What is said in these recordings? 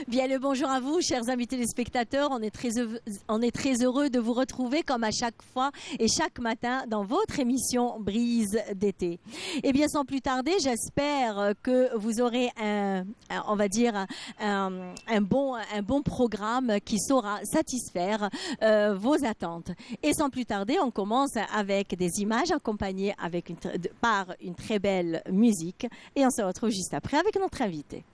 Bien le bonjour à vous, chers amis téléspectateurs. On est très heureux de vous retrouver comme à chaque fois et chaque matin dans votre émission Brise d'été. Et bien sans plus tarder, j'espère que vous aurez un bon programme qui saura satisfaire vos attentes. Et sans plus tarder, on commence avec des images accompagnées par une très belle musique et on se retrouve juste après avec notre invité.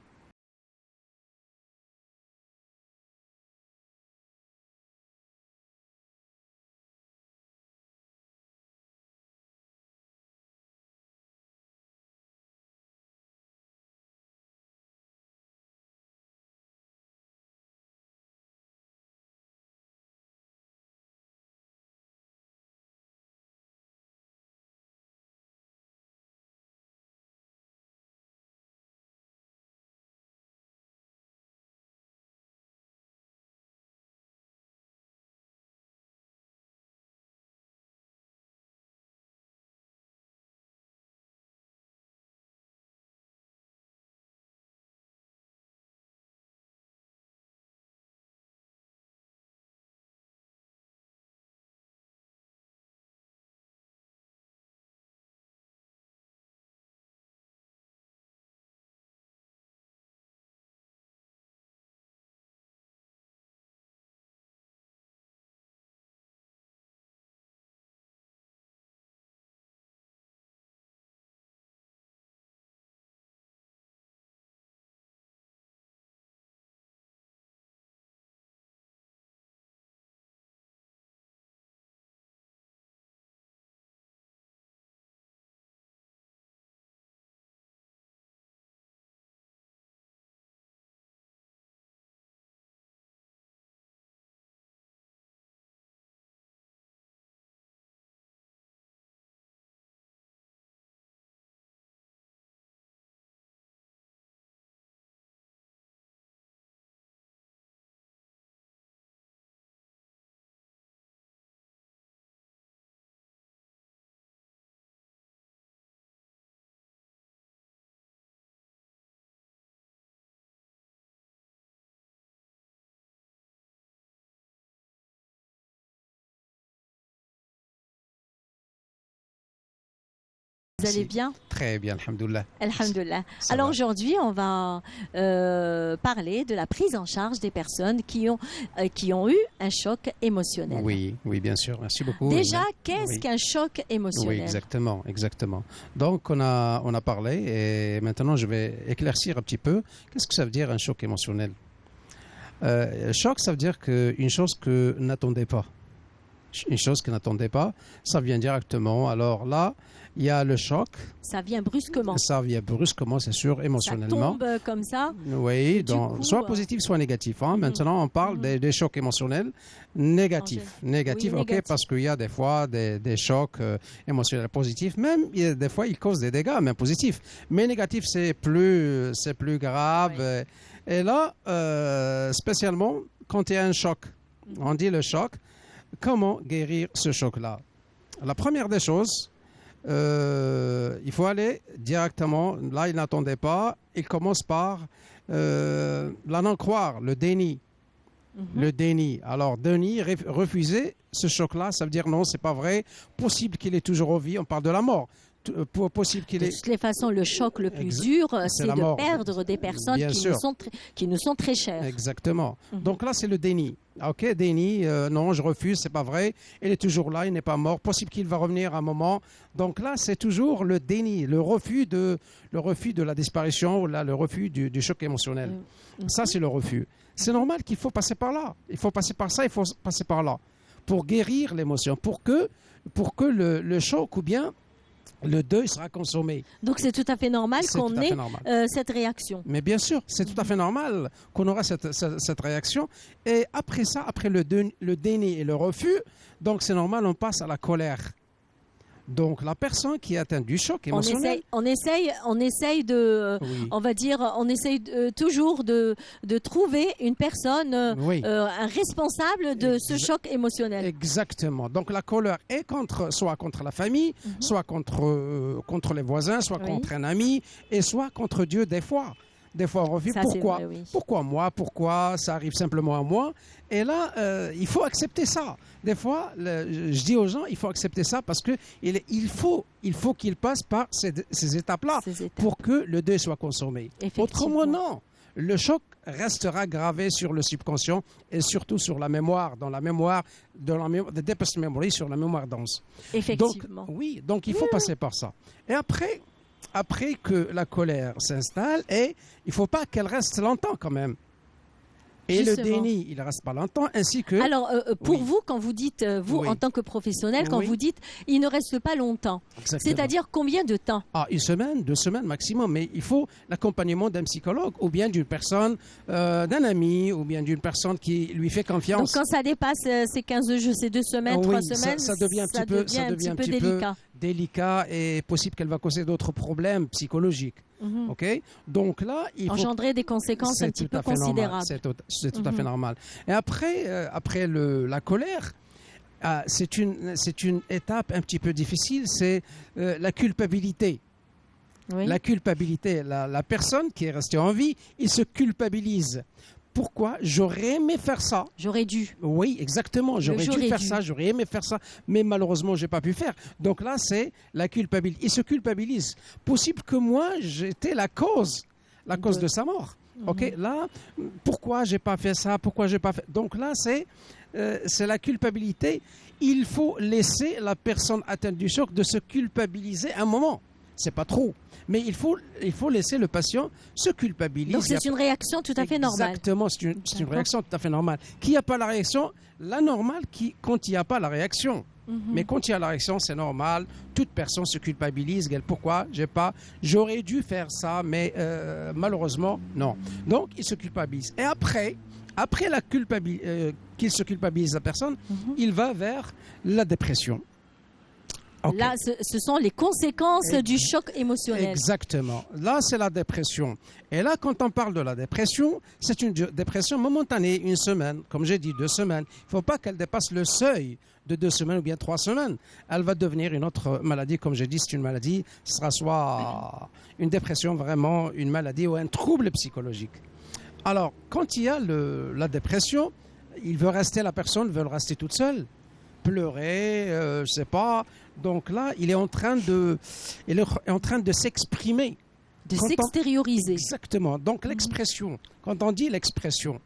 Vous allez bien? Très bien, alhamdoulilah. Alhamdulillah. Alors aujourd'hui, on va parler de la prise en charge des personnes qui ont eu un choc émotionnel. Oui, bien sûr. Merci beaucoup. Déjà, qu'est-ce qu'un choc émotionnel? Oui, exactement. Donc, on a parlé et maintenant, je vais éclaircir un petit peu. Qu'est-ce que ça veut dire un choc émotionnel? Choc, ça veut dire une chose que n'attendait pas. Une chose que n'attendait pas, ça vient directement. Alors là, il y a le choc. Ça vient brusquement. C'est sûr, émotionnellement. Ça tombe comme ça. Oui, soit positif, soit négatif. Maintenant, on parle des chocs émotionnels négatifs. Négatifs, oui, ok, parce qu'il y a des fois des chocs émotionnels positifs. Même, des fois, ils causent des dégâts, même positifs. Mais négatifs, c'est plus grave. Oui. Et là, spécialement, quand il y a un choc, on dit le choc. Comment guérir ce choc-là? La première des choses, il faut aller directement, là il n'attendait pas, il commence par la non-croire, le déni. Le déni. Alors, déni, refuser ce choc-là, ça veut dire non, c'est pas vrai, possible qu'il est toujours en vie, on parle de la mort. Possible qu'il de toutes les façons, le choc le plus dur, c'est de perdre des personnes qui nous sont très chères. Exactement. Donc là, c'est le déni. Ok, déni, non, je refuse, c'est pas vrai. Il est toujours là, il n'est pas mort. Possible qu'il va revenir un moment. Donc là, c'est toujours le déni, le refus de la disparition ou là, le refus du choc émotionnel. Ça, c'est le refus. C'est normal qu'il faut passer par là. Il faut passer par ça, il faut passer par là pour guérir l'émotion, pour que le choc ou bien le deuil sera consommé. Donc c'est tout à fait normal qu'on ait cette réaction. Mais bien sûr, c'est tout à fait normal qu'on aura cette réaction. Et après ça, après le déni et le refus, donc c'est normal, on passe à la colère. Donc la personne qui est atteinte du choc émotionnel, on essaye toujours de trouver une personne, un responsable de ce choc émotionnel. Exactement. Donc la colère est soit contre la famille, soit contre les voisins, soit contre un ami, et soit contre Dieu des fois. Des fois, on refuse. Ça, Pourquoi? vrai, oui. Pourquoi moi? Pourquoi ça arrive simplement à moi? Et là, il faut accepter ça. Des fois, je dis aux gens, il faut accepter ça parce que il faut qu'ils passent par ces étapes-là pour que le deuil soit consommé. Autrement, non. Le choc restera gravé sur le subconscient et surtout sur la mémoire, dans la mémoire de deepest memory, sur la mémoire dense. Effectivement. Donc il faut passer par ça. Et après que la colère s'installe, et il ne faut pas qu'elle reste longtemps quand même. Et justement, le déni, il ne reste pas longtemps, ainsi que... Alors, pour vous, quand vous dites, vous en tant que professionnel, quand vous dites, il ne reste pas longtemps, c'est-à-dire combien de temps? Une semaine, 2 semaines maximum, mais il faut l'accompagnement d'un psychologue ou bien d'une personne, d'un ami, ou bien d'une personne qui lui fait confiance. Donc quand ça dépasse ces 15 jours, ces 2 semaines, 3 semaines, ça devient un petit peu délicat et possible qu'elle va causer d'autres problèmes psychologiques. Okay? Donc là, il faut engendrer des conséquences un petit peu considérables. C'est tout à fait normal. Et après la colère, c'est une étape un petit peu difficile, c'est la culpabilité. Oui. La culpabilité, la personne qui est restée en vie, il se culpabilise. Pourquoi? J'aurais aimé faire ça. J'aurais dû. Oui, exactement. J'aurais dû faire ça, j'aurais aimé faire ça, mais malheureusement, je n'ai pas pu faire. Donc là, c'est la culpabilité. Il se culpabilise. Possible que moi, j'étais la cause de sa mort. Ok, là, pourquoi j'ai pas fait ça? Pourquoi j'ai pas fait? Donc là, c'est la culpabilité. Il faut laisser la personne atteinte du choc de se culpabiliser un moment. C'est pas trop. Mais il faut laisser le patient se culpabiliser. Donc c'est une réaction tout à fait normale. Exactement, c'est une réaction tout à fait normale. Qui n'a pas la réaction? La normale, quand il n'y a pas la réaction. Mais quand il y a la réaction, c'est normal. Toute personne se culpabilise. Pourquoi? J'aurais dû faire ça, mais malheureusement, non. Donc, il se culpabilise. Et après qu'il se culpabilise la personne, il va vers la dépression. Okay. Là, ce sont les conséquences du choc émotionnel. Exactement. Là, c'est la dépression. Et là, quand on parle de la dépression, c'est une dépression momentanée, 1 semaine. Comme j'ai dit, 2 semaines. Il ne faut pas qu'elle dépasse le seuil de 2 semaines ou bien 3 semaines. Elle va devenir une autre maladie. Comme j'ai dit, c'est une maladie. Ce sera soit une dépression, vraiment une maladie ou un trouble psychologique. Alors, quand il y a la dépression, la personne veut rester toute seule. Pleurer, je sais pas. Donc là, il est en train de s'exprimer. De s'extérioriser. Exactement. Donc l'expression, quand on dit l'expression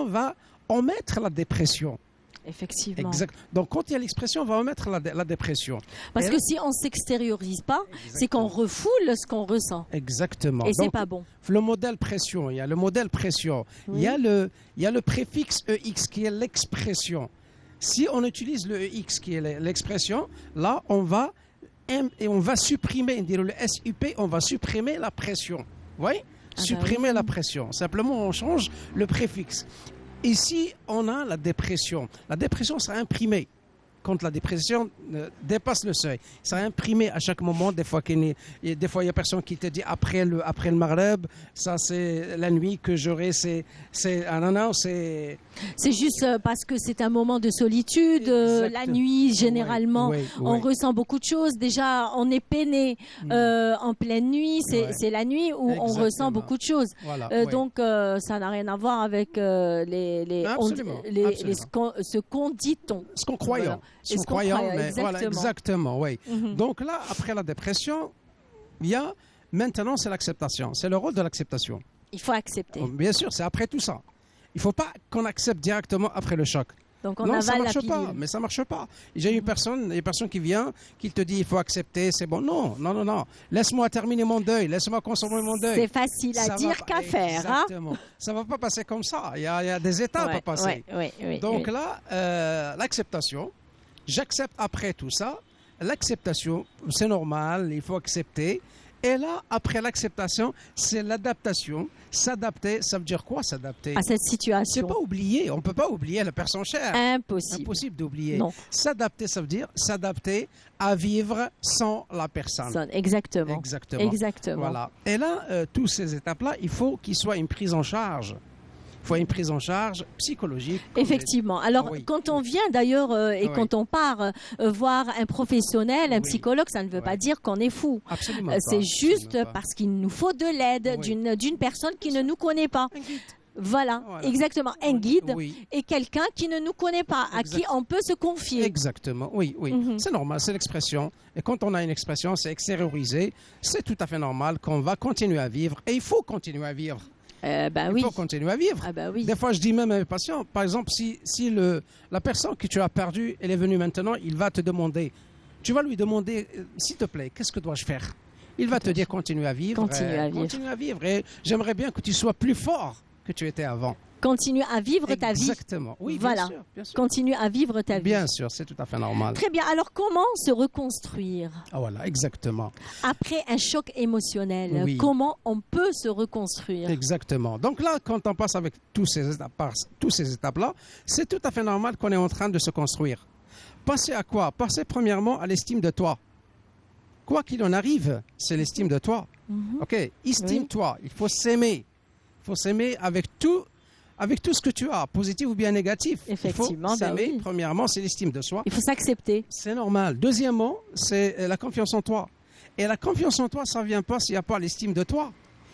va omettre la dépression. Effectivement. Exact. Donc quand il y a l'expression, on va omettre la dépression. Parce que si on ne s'extériorise pas, c'est qu'on refoule ce qu'on ressent. Exactement. Et c'est pas bon. Le modèle pression, il y a le modèle pression. Oui. Il y a le préfixe EX qui est l'expression. Si on utilise le EX qui est l'expression, là, on va supprimer, le SUP, on va supprimer la pression. Vous voyez? Supprimer la pression. Simplement, on change le préfixe. Ici, on a la dépression. La dépression sera imprimée. Quand la dépression dépasse le seuil, ça sera imprimé à chaque moment. Des fois, il y a personne qui te dit après le Maghreb, ça c'est la nuit que j'aurai. C'est juste parce que c'est un moment de solitude. La nuit, généralement, on ressent beaucoup de choses. Déjà, on est peiné en pleine nuit. C'est la nuit où on ressent beaucoup de choses. Voilà, donc, ça n'a rien à voir avec ce qu'on dit-on. Ce qu'on croyant. Exactement, oui. Donc là, après la dépression, maintenant, c'est l'acceptation. C'est le rôle de l'acceptation. Il faut accepter. Bien sûr, c'est après tout ça. Il ne faut pas qu'on accepte directement après le choc. Donc on avale la pilule. Mais ça ne marche pas. J'ai une personne qui vient, qui te dit il faut accepter, c'est bon. Non. Laisse-moi terminer mon deuil, laisse-moi consommer mon deuil. C'est facile à dire qu'à faire. Exactement. Ça ne va pas passer comme ça. Il y a des étapes à passer. Donc là, l'acceptation, j'accepte après tout ça. L'acceptation, c'est normal, il faut accepter. Et là, après l'acceptation, c'est l'adaptation. S'adapter, ça veut dire quoi s'adapter? À cette situation. C'est pas oublier. On ne peut pas oublier la personne chère. Impossible d'oublier. Non. S'adapter, ça veut dire s'adapter à vivre sans la personne. Exactement. Voilà. Et là, toutes ces étapes-là, il faut qu'il soit une prise en charge. Il faut une prise en charge psychologique. Effectivement. Alors, quand on vient d'ailleurs quand on part voir un professionnel, un psychologue, ça ne veut pas dire qu'on est fou. Absolument c'est juste parce qu'il nous faut de l'aide d'une personne qui ne nous connaît pas. Voilà, exactement. Un guide et quelqu'un qui ne nous connaît pas, à qui on peut se confier. Exactement, oui. C'est normal, c'est l'expression. Et quand on a une expression, c'est extériorisé. C'est tout à fait normal qu'on va continuer à vivre. Et il faut continuer à vivre. Il faut continuer à vivre. Des fois, je dis même à mes patients, par exemple, si la personne que tu as perdue, elle est venue maintenant, il va te demander, tu vas lui demander, s'il te plaît, qu'est-ce que dois-je faire? Il va te dire, continue à vivre. Continue à vivre. Et j'aimerais bien que tu sois plus fort que tu étais avant. Continue à vivre ta vie. Exactement. Oui, voilà. Bien sûr. Continue à vivre ta vie. Bien sûr, c'est tout à fait normal. Très bien. Alors, comment se reconstruire? Voilà, exactement. Après un choc émotionnel, comment on peut se reconstruire? Exactement. Donc là, quand on passe avec tous ces étapes-là, c'est tout à fait normal qu'on est en train de se construire. Passer à quoi? Passer premièrement à l'estime de toi. Quoi qu'il en arrive, c'est l'estime de toi. Ok, estime-toi. Il faut s'aimer. Il faut s'aimer avec tout ce que tu as, positif ou bien négatif. Effectivement, il faut s'aimer. Premièrement, c'est l'estime de soi. Il faut s'accepter. C'est normal. Deuxièmement, c'est la confiance en toi. Et la confiance en toi, ça ne vient pas s'il n'y a pas l'estime de toi.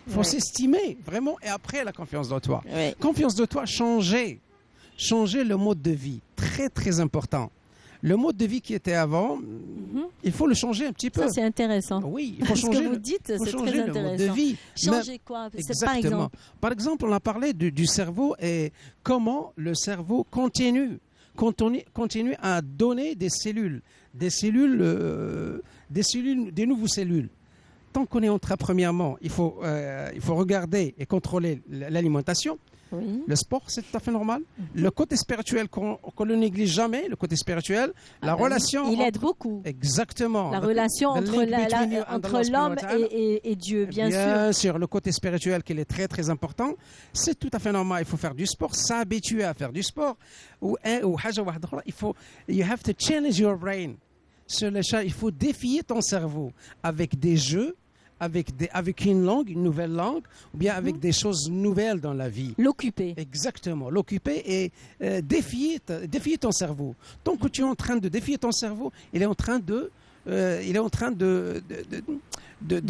Il faut s'estimer, vraiment, et après la confiance en toi. Confiance de toi, changer le mode de vie. Très, très important. Le mode de vie qui était avant, il faut le changer un petit peu. Ça, c'est intéressant. Oui, il faut changer. Ce que vous dites, c'est très intéressant. Le mode de vie. Changer quoi? Exactement. Par exemple, on a parlé du cerveau et comment le cerveau continue à donner des nouvelles cellules. Tant qu'on est en train, premièrement, il faut regarder et contrôler l'alimentation. Le sport, c'est tout à fait normal. Le côté spirituel qu'on ne néglige jamais, le côté spirituel, la relation... Il aide beaucoup. Exactement. La relation entre l'homme et Dieu, bien sûr. Bien sûr, le côté spirituel qui est très très important, c'est tout à fait normal. Il faut faire du sport, s'habituer à faire du sport. You have to challenge your brain. Il faut défier ton cerveau avec des jeux, avec une nouvelle langue, ou bien avec des choses nouvelles dans la vie. L'occuper. Exactement, l'occuper et défier ton cerveau. Tant que tu es en train de défier ton cerveau, il est en train de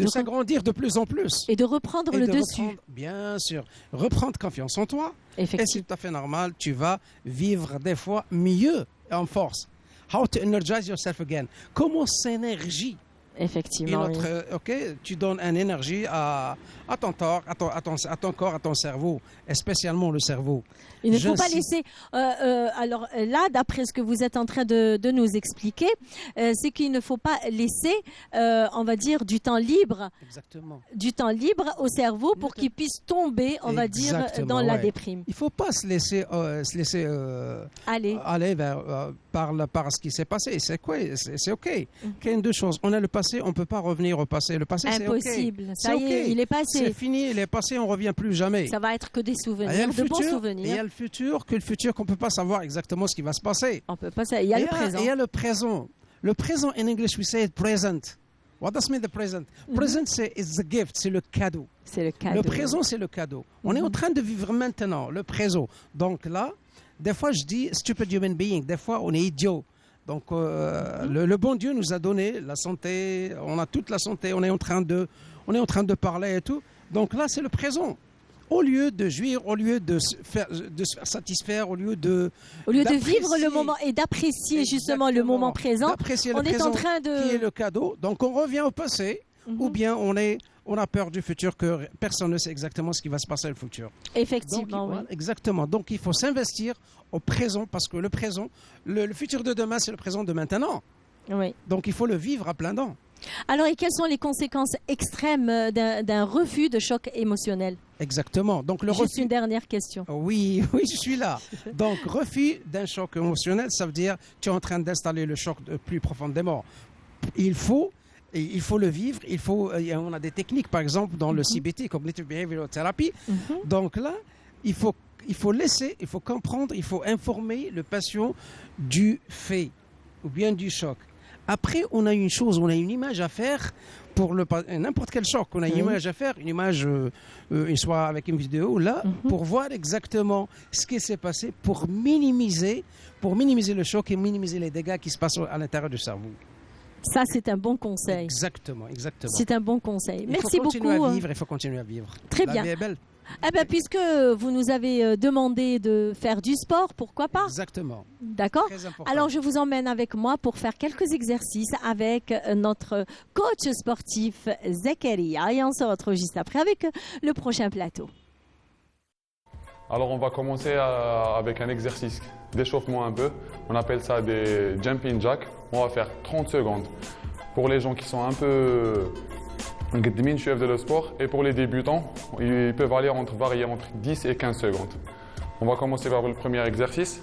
s'agrandir de plus en plus. Et de reprendre le dessus. Bien sûr, reprendre confiance en toi. Effectivement. Et c'est tout à fait normal, tu vas vivre des fois mieux en force. How to energize yourself again. Comment s'énergie. Effectivement. Tu donnes une énergie à ton corps, à ton cerveau, et spécialement le cerveau. Il ne faut pas laisser. Alors là, d'après ce que vous êtes en train de nous expliquer, c'est qu'il ne faut pas laisser, on va dire, du temps libre au cerveau pour qu'il puisse tomber, on va dire, dans la déprime. Il ne faut pas se laisser aller par ce qui s'est passé. C'est quoi? C'est OK. Il y a deux choses. On a le passé, on ne peut pas revenir au passé. Le passé, c'est OK. Impossible. Ça y est, il est passé. C'est fini, il est passé, on ne revient plus jamais. Ça va être que des souvenirs, de bons souvenirs. Il y a le futur qu'on ne peut pas savoir exactement ce qui va se passer. On peut pas ça. Il y a le présent. Il y a le présent. Le présent, in English, we say it present. What does mean the present? Present, it's the gift, c'est le cadeau. C'est le cadeau. Le présent, c'est le cadeau. On est en train de vivre maintenant, le présent. Donc là, des fois, je dis stupid human being. Des fois, on est idiot. Donc, le bon Dieu nous a donné la santé. On a toute la santé. On est en train de parler et tout. Donc là, c'est le présent. Au lieu de jouir, au lieu de se faire satisfaire, au lieu de vivre le moment et d'apprécier justement le moment présent, on est en train de... qui est le cadeau. Donc on revient au passé, ou bien on a peur du futur, que personne ne sait exactement ce qui va se passer dans le futur. Effectivement, donc, exactement. Donc il faut s'investir au présent, parce que le présent, le futur de demain, c'est le présent de maintenant. Oui. Donc il faut le vivre à plein dents. Alors, et quelles sont les conséquences extrêmes d'un refus de choc émotionnel? Exactement. Donc, Juste une dernière question. Oui, je suis là. Donc, refus d'un choc émotionnel, ça veut dire tu es en train d'installer le choc plus profondément. Il faut le vivre. On a des techniques, par exemple, dans le CBT, Cognitive Behavioral Therapy. Donc là, il faut laisser, il faut comprendre, il faut informer le patient du fait ou bien du choc. Après, on a une image à faire pour n'importe quel choc. On a une image à faire, une image, soit avec une vidéo, là, pour voir exactement ce qui s'est passé pour minimiser le choc et minimiser les dégâts qui se passent à l'intérieur du cerveau. Ça, c'est un bon conseil. Exactement. C'est un bon conseil. Merci beaucoup. Il faut continuer à vivre. Très bien. La vie est belle. Eh bien, puisque vous nous avez demandé de faire du sport, pourquoi pas? Exactement. D'accord. Alors, je vous emmène avec moi pour faire quelques exercices avec notre coach sportif Zakaria. Et on se retrouve juste après avec le prochain plateau. Alors, on va commencer avec un exercice d'échauffement un peu. On appelle ça des jumping jacks. On va faire 30 secondes. Pour les gens qui sont un peu chef de le sport, et pour les débutants, ils peuvent varier entre 10 et 15 secondes. On va commencer par le premier exercice.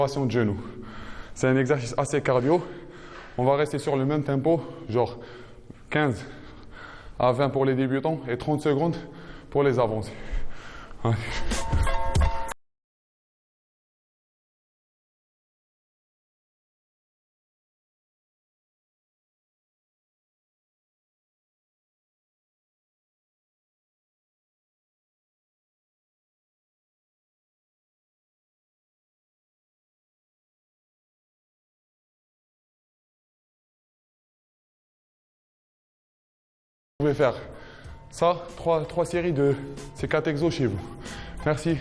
De genou. C'est un exercice assez cardio. On va rester sur le même tempo, genre 15 à 20 pour les débutants et 30 secondes pour les avancés. Allez. Vous pouvez faire ça, trois séries de ces 4 exos chez vous. Merci.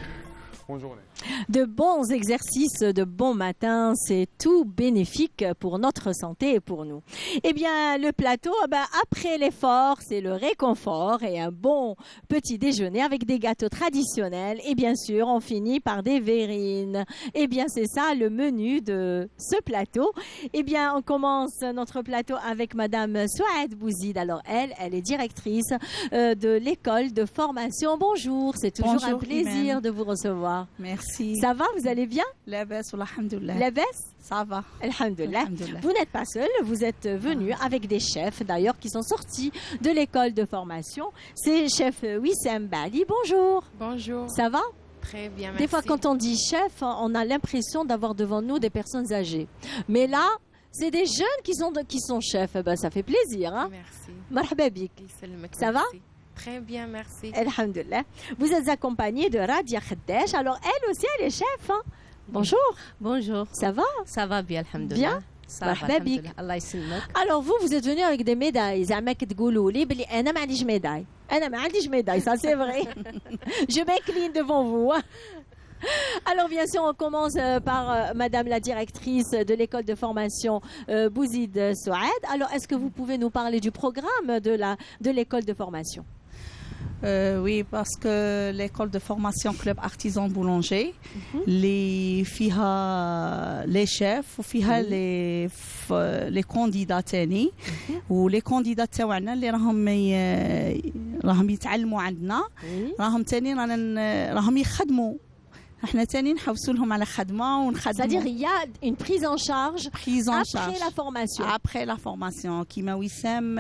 Bonne journée. De bons exercices, de bons matins, c'est tout bénéfique pour notre santé et pour nous. Eh bien, le plateau, après l'effort, c'est le réconfort et un bon petit déjeuner avec des gâteaux traditionnels. Et bien sûr, on finit par des verrines. Eh bien, c'est ça le menu de ce plateau. Eh bien, on commence notre plateau avec Madame Souad Bouzid. Alors, elle est directrice de l'école de formation. Bonjour, c'est toujours un plaisir de vous recevoir. Merci. Ça va, vous allez bien? La baisse, alhamdoulilah. La baisse? Ça va. Alhamdoulilah. Vous n'êtes pas seul, vous êtes venu avec des chefs d'ailleurs qui sont sortis de l'école de formation. C'est chef Wissem Bali. Bonjour. Bonjour. Ça va? Très bien, merci. Des fois quand on dit chef, on a l'impression d'avoir devant nous des personnes âgées. Mais là, c'est des jeunes qui sont chefs. Ça fait plaisir. Hein? Merci. Marhaba bik. Ça va? Très bien, merci. Alhamdulillah. Vous êtes accompagnée de Radia Khaddesh. Alors, elle aussi, elle est chef. Hein? Bonjour. Bonjour. Ça va? Ça va bien, alhamdulillah. Bien? Ça va, alhamdulillah. Allah يسلمك. Alors, vous êtes venu avec des médailles. زعما كتقولوا لي بلي أنا ما عنديش médaille. أنا ما عنديش médaille, ça c'est vrai. Je m'incline devant vous. Alors bien sûr, on commence par Madame la directrice de l'école de formation Bouzid Souad. Alors, est-ce que vous pouvez nous parler du programme de l'école de formation? Oui, parce que l'école de formation Club Artisan Boulanger, les chefs وفيها les candidats تاني ولي candidats تاعنا اللي راهم يتعلموا عندنا راهم تاني راهم يخدموا. احنا تاني نحوسوا لهم على خدمه ونخدموا. C'est-à-dire il y a une prise en charge après la formation. Après la formation كيما وسام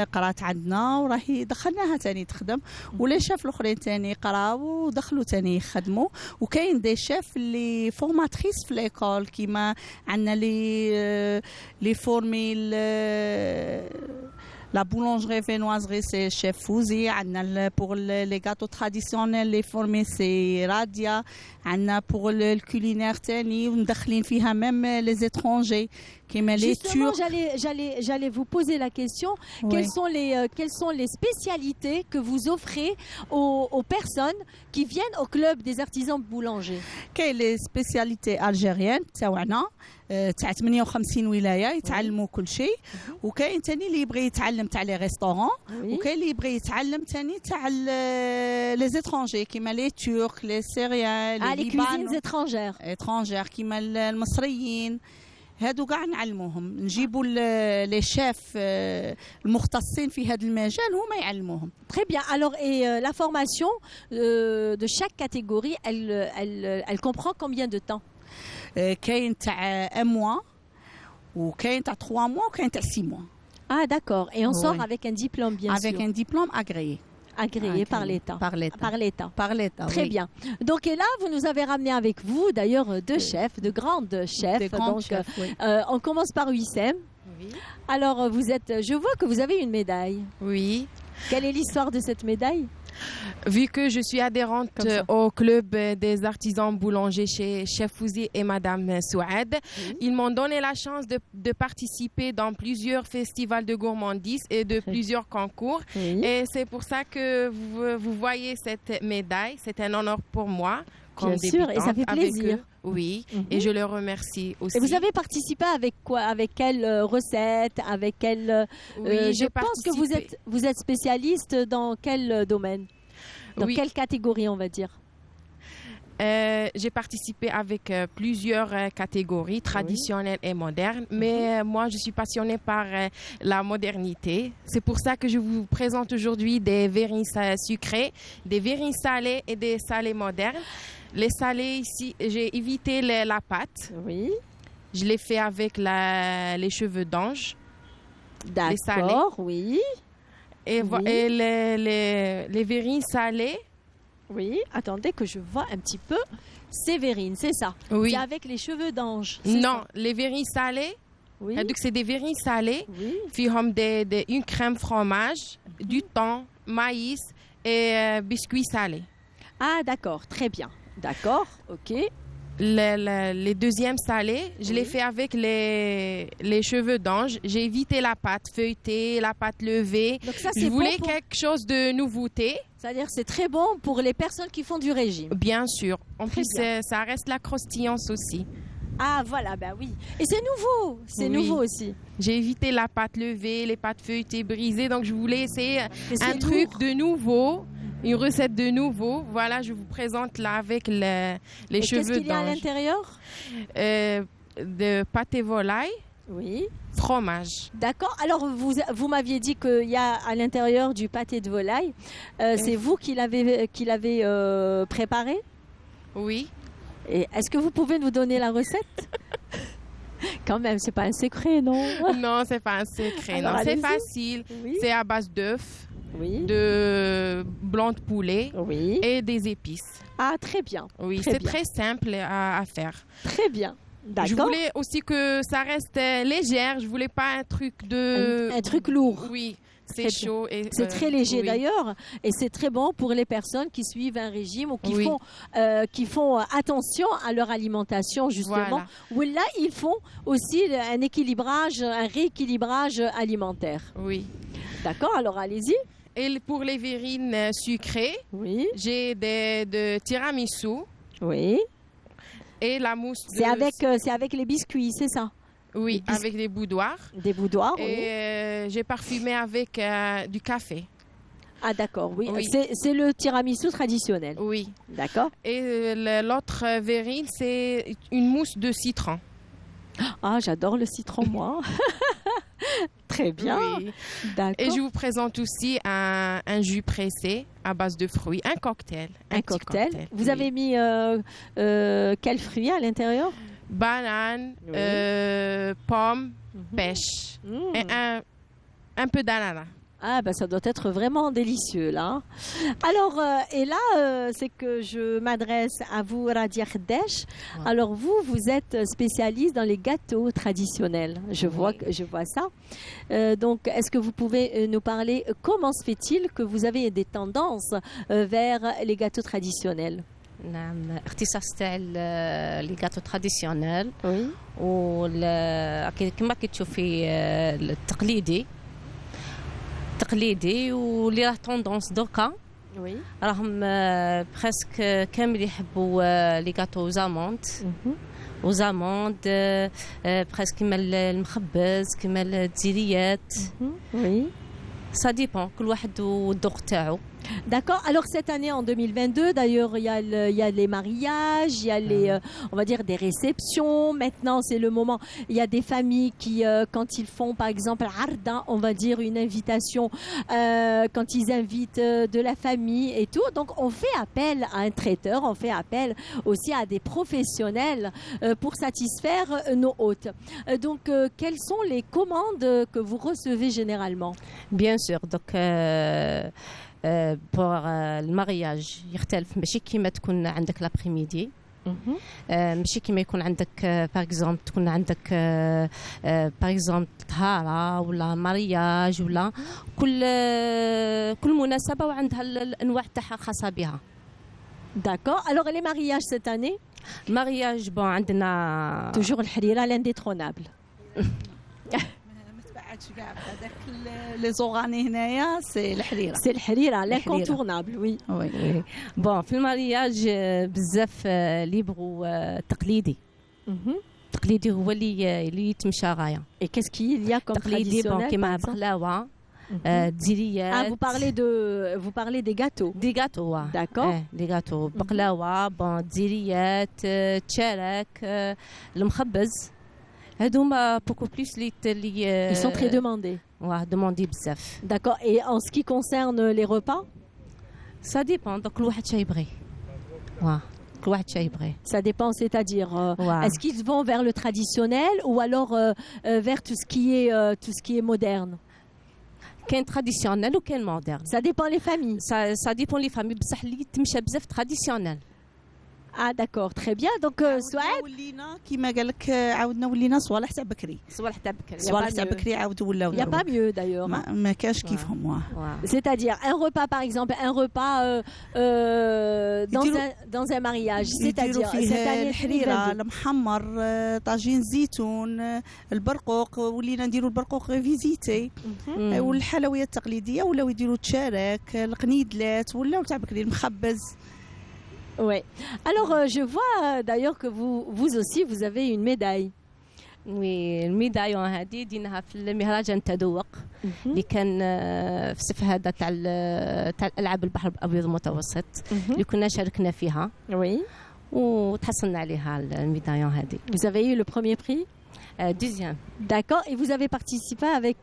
قرات عندنا وراهي دخلناها تاني تخدم ولا شاف الاخرين تاني قراو ودخلوا تاني يخدموا وكاين دي شيف اللي فورماتريس في ليكول كيما عندنا لي فورمي La boulangerie viennoiserie, c'est chef Fouzi. Pour les gâteaux traditionnels, les formés, c'est Radia. Pour le culinaire, on a même les étrangers. Justement, j'allais vous poser la question. Oui. Quelles sont les spécialités que vous offrez aux personnes qui viennent au club des artisans boulangers? Quelles les spécialités algériennes تاع 58 ولايه يتعلموا كل شيء وكاين ثاني اللي يبغي يتعلم تاع لي ريستورون وكاين اللي يبغي يتعلم ثاني تاع لي زيترونجي كيما لي تورك لي سيريان لي كوزينز اترونجير كيما المصريين هادو كاع نعلموهم نجيبوا لي شيف المختصين في هذا المجال هما يعلموهم. Très bien. Alors la formation de chaque catégorie, elle comprend combien de temps? كاين تاع 1 mois وكاين تاع 3 mois وكاين تاع 6 mois. Ah d'accord. Et on sort avec un diplôme bien sûr. Avec un diplôme agréé. Agréé par l'État. Par l'État. Par l'État. Par l'État. Très bien. Donc et là, vous nous avez ramené avec vous d'ailleurs deux chefs, de grandes chefs. De grandes chefs, oui. On commence par Wissem. Oui. Alors je vois que vous avez une médaille. Oui. Quelle est l'histoire de cette médaille? Vu que je suis adhérente au club des artisans boulangers chez Chef Fouzi et Madame Souad, ils m'ont donné la chance de participer dans plusieurs festivals de gourmandise et de plusieurs concours. Et c'est pour ça que vous voyez cette médaille. C'est un honneur pour moi. Bien sûr, et ça fait plaisir. Oui, et je le remercie aussi. Et vous avez participé avec quoi? Avec quelle recette? Avec quelle je pense que vous êtes spécialiste dans quel domaine? Dans quelle catégorie, on va dire? J'ai participé avec plusieurs catégories traditionnelles et modernes, mais moi je suis passionnée par la modernité. C'est pour ça que je vous présente aujourd'hui des verrines sucrées, des verrines salées et des salés modernes. Les salés ici, j'ai évité la pâte. Oui. Je l'ai fait avec les cheveux d'ange. D'accord, oui. Et, Oui. et les verrines salées. Oui, attendez que je vois un petit peu. Sévérine, c'est ça. Oui. C'est avec les cheveux d'ange. c'est Non, ça. les verrines salées. Oui. Donc c'est des verrines salées. Oui. فيهم une crème fromage, du thon, maïs et biscuits salés. Ah, d'accord, très bien. D'accord, ok. Les deuxièmes salés, je Oui. les fais avec les cheveux d'ange. J'ai évité la pâte feuilletée, la pâte levée. Donc ça, Je c'est bon voulais pour... quelque chose de nouveauté, C'est-à-dire c'est très bon pour les personnes qui font du régime. bien sûr. En Très plus, bien. ça reste la croustillance aussi. Ah, voilà, ben oui. Et c'est nouveau. C'est Oui. nouveau aussi. J'ai évité la pâte levée, les pâtes feuilletées brisées. Donc, je voulais essayer Et c'est un truc lourd. de nouveau, une recette de nouveau. Voilà, je vous présente là avec les Et qu'est-ce cheveux qu'il y a à d'ange. l'intérieur? De pâté volaille, Oui. fromage. D'accord. Alors, vous m'aviez dit qu'il y a à l'intérieur du pâté de volaille. C'est vous qui l'avez préparé? Oui. Et est-ce que vous pouvez nous donner la recette? Quand même, c'est pas un secret, non? Non, c'est pas un secret. Alors, Non, c'est allez-y. facile. Oui. C'est à base d'œufs, Oui. de blanc de poulet Oui. et des épices. Ah, très bien. Oui, Très c'est bien. très simple à faire. Très bien. Je D'accord. voulais aussi que ça reste légère. Je voulais pas un truc de. Un truc lourd. Oui, Très c'est bien. chaud. Et, C'est très léger oui. d'ailleurs, et c'est très bon pour les personnes qui suivent un régime ou Oui. qui font attention à leur alimentation justement. Voilà. Ou là, ils font aussi un équilibrage, un rééquilibrage alimentaire. Oui. D'accord. Alors allez-y. Et pour les verrines sucrées, Oui. j'ai de tiramisu Oui. et la mousse. C'est avec les biscuits, c'est ça. Oui, les bis- avec des boudoirs. Des boudoirs. Et Oui. j'ai parfumé avec du café. Ah d'accord. Oui. Oui. C'est le tiramisu traditionnel. Oui. D'accord. Et l'autre verrine, c'est une mousse de citron. Ah, j'adore le citron moi. Très bien. Oui. D'accord. Et je vous présente aussi un jus pressé à base de fruits, un cocktail. Un petit cocktail. Vous oui. avez mis quels fruits à l'intérieur? Banane, Oui. pomme, Mhm. pêche Mmh. et un peu d'ananas. Ah, ben ça doit être vraiment délicieux là. Alors, et là, c'est que je m'adresse à vous, Radia Khedesh. Alors, vous êtes spécialiste dans les gâteaux traditionnels. Je vois ça. Donc, est-ce que vous pouvez nous parler comment se fait-il que vous avez des tendances vers les gâteaux traditionnels? نعم اختصاص تاع لي غاتو تراديسيونيل Oui. كما كتشوفي التقليدي واللي راه طوندونس دوكا Oui. راهم بريسك كامل يحبوا لي غاتو زاموند وزاموند بريسك كيما المخبز كيما الجزيريات Oui. سا ديبون كل واحد والذوق تاعو. D'accord. Alors cette année, en 2022, d'ailleurs, il y a les mariages, il y a les, on va dire, des réceptions. Maintenant, c'est le moment. Il y a des familles qui, quand ils font, par exemple, Arda, on va dire une invitation, quand ils invitent de la famille et tout. Donc, on fait appel à un traiteur, on fait appel aussi à des professionnels pour satisfaire nos hôtes. Donc, quelles sont les commandes que vous recevez généralement? بيان سور دوك بور المارياج يختلف ماشي كيما تكون عندك لابريميدي ماشي كيما يكون عندك باغ اكزومبل تكون عندك باغ اكزومبل طهاره ولا مارياج ولا كل مناسبه وعندها الانواع تاعها خاصه بها. D'accord. Alors, les mariages cette année? مارياج بون عندنا Toujours le harira, l'indétrônable. لي زوغاني هنايا سي الحريره. C'est le harira, l'incontournable, oui. وي بون في المارياج بزاف اللي يبغوا تقليدي. التقليدي هو اللي يتمشى غايه. Et qu'est-ce qu'il y a comme تقليدي بون traditionnel كيما par exemple? بقلاوه Ah, دزيريات. vous parlez des gâteaux. دي غاتو. D'accord. دي غاتو بقلاوه بون دزيريات تشارك المخبز هادوما بوكو بليس اللي Ils sont très demandés. دوموندي بزاف. D'accord. Et en ce qui concerne les repas, سا ديبون دونك كل واحد شا يبغي. كل واحد شي يبغي. Ça dépend, c'est-à-dire est-ce qu'ils vont vers le traditionnel ou alors vers tout ce qui est moderne? كاين تراديسيونيل وكاين مودرن. Ça dépend les familles. Ça dépend les familles بصح اللي تمشى بزاف تراديسيونيل. Ah d'accord, très bien. Donc Souad, ولينا كيما قال لك عاودنا ولينا صوالح تاع بكري. صوالح تاع بكري. صوالح تاع بكري عاودوا ولاو. il y a pas mieux d'ailleurs. ما كاش كيفهم. C'est-à-dire un repas par exemple, un repas dans un mariage, c'est-à-dire cette année الحريره المحمر طاجين زيتون البرقوق ولينا نديروا البرقوق فيزيتي والحلويات التقليديه ولاو يديروا التشارك القنيدلات ولاو تاع بكري المخبز. Oui. Alors, je vois d'ailleurs que vous aussi, vous avez une médaille. وي الميدايون هذه ديناها في المهرجان تذوق اللي كان في الصيف هذا تاع الالعاب البحر الابيض المتوسط اللي كنا شاركنا فيها. Oui. وتحصلنا عليها الميدايون هذه. Vous avez eu le premier prix? Deuxième. D'accord. Et vous avez participé avec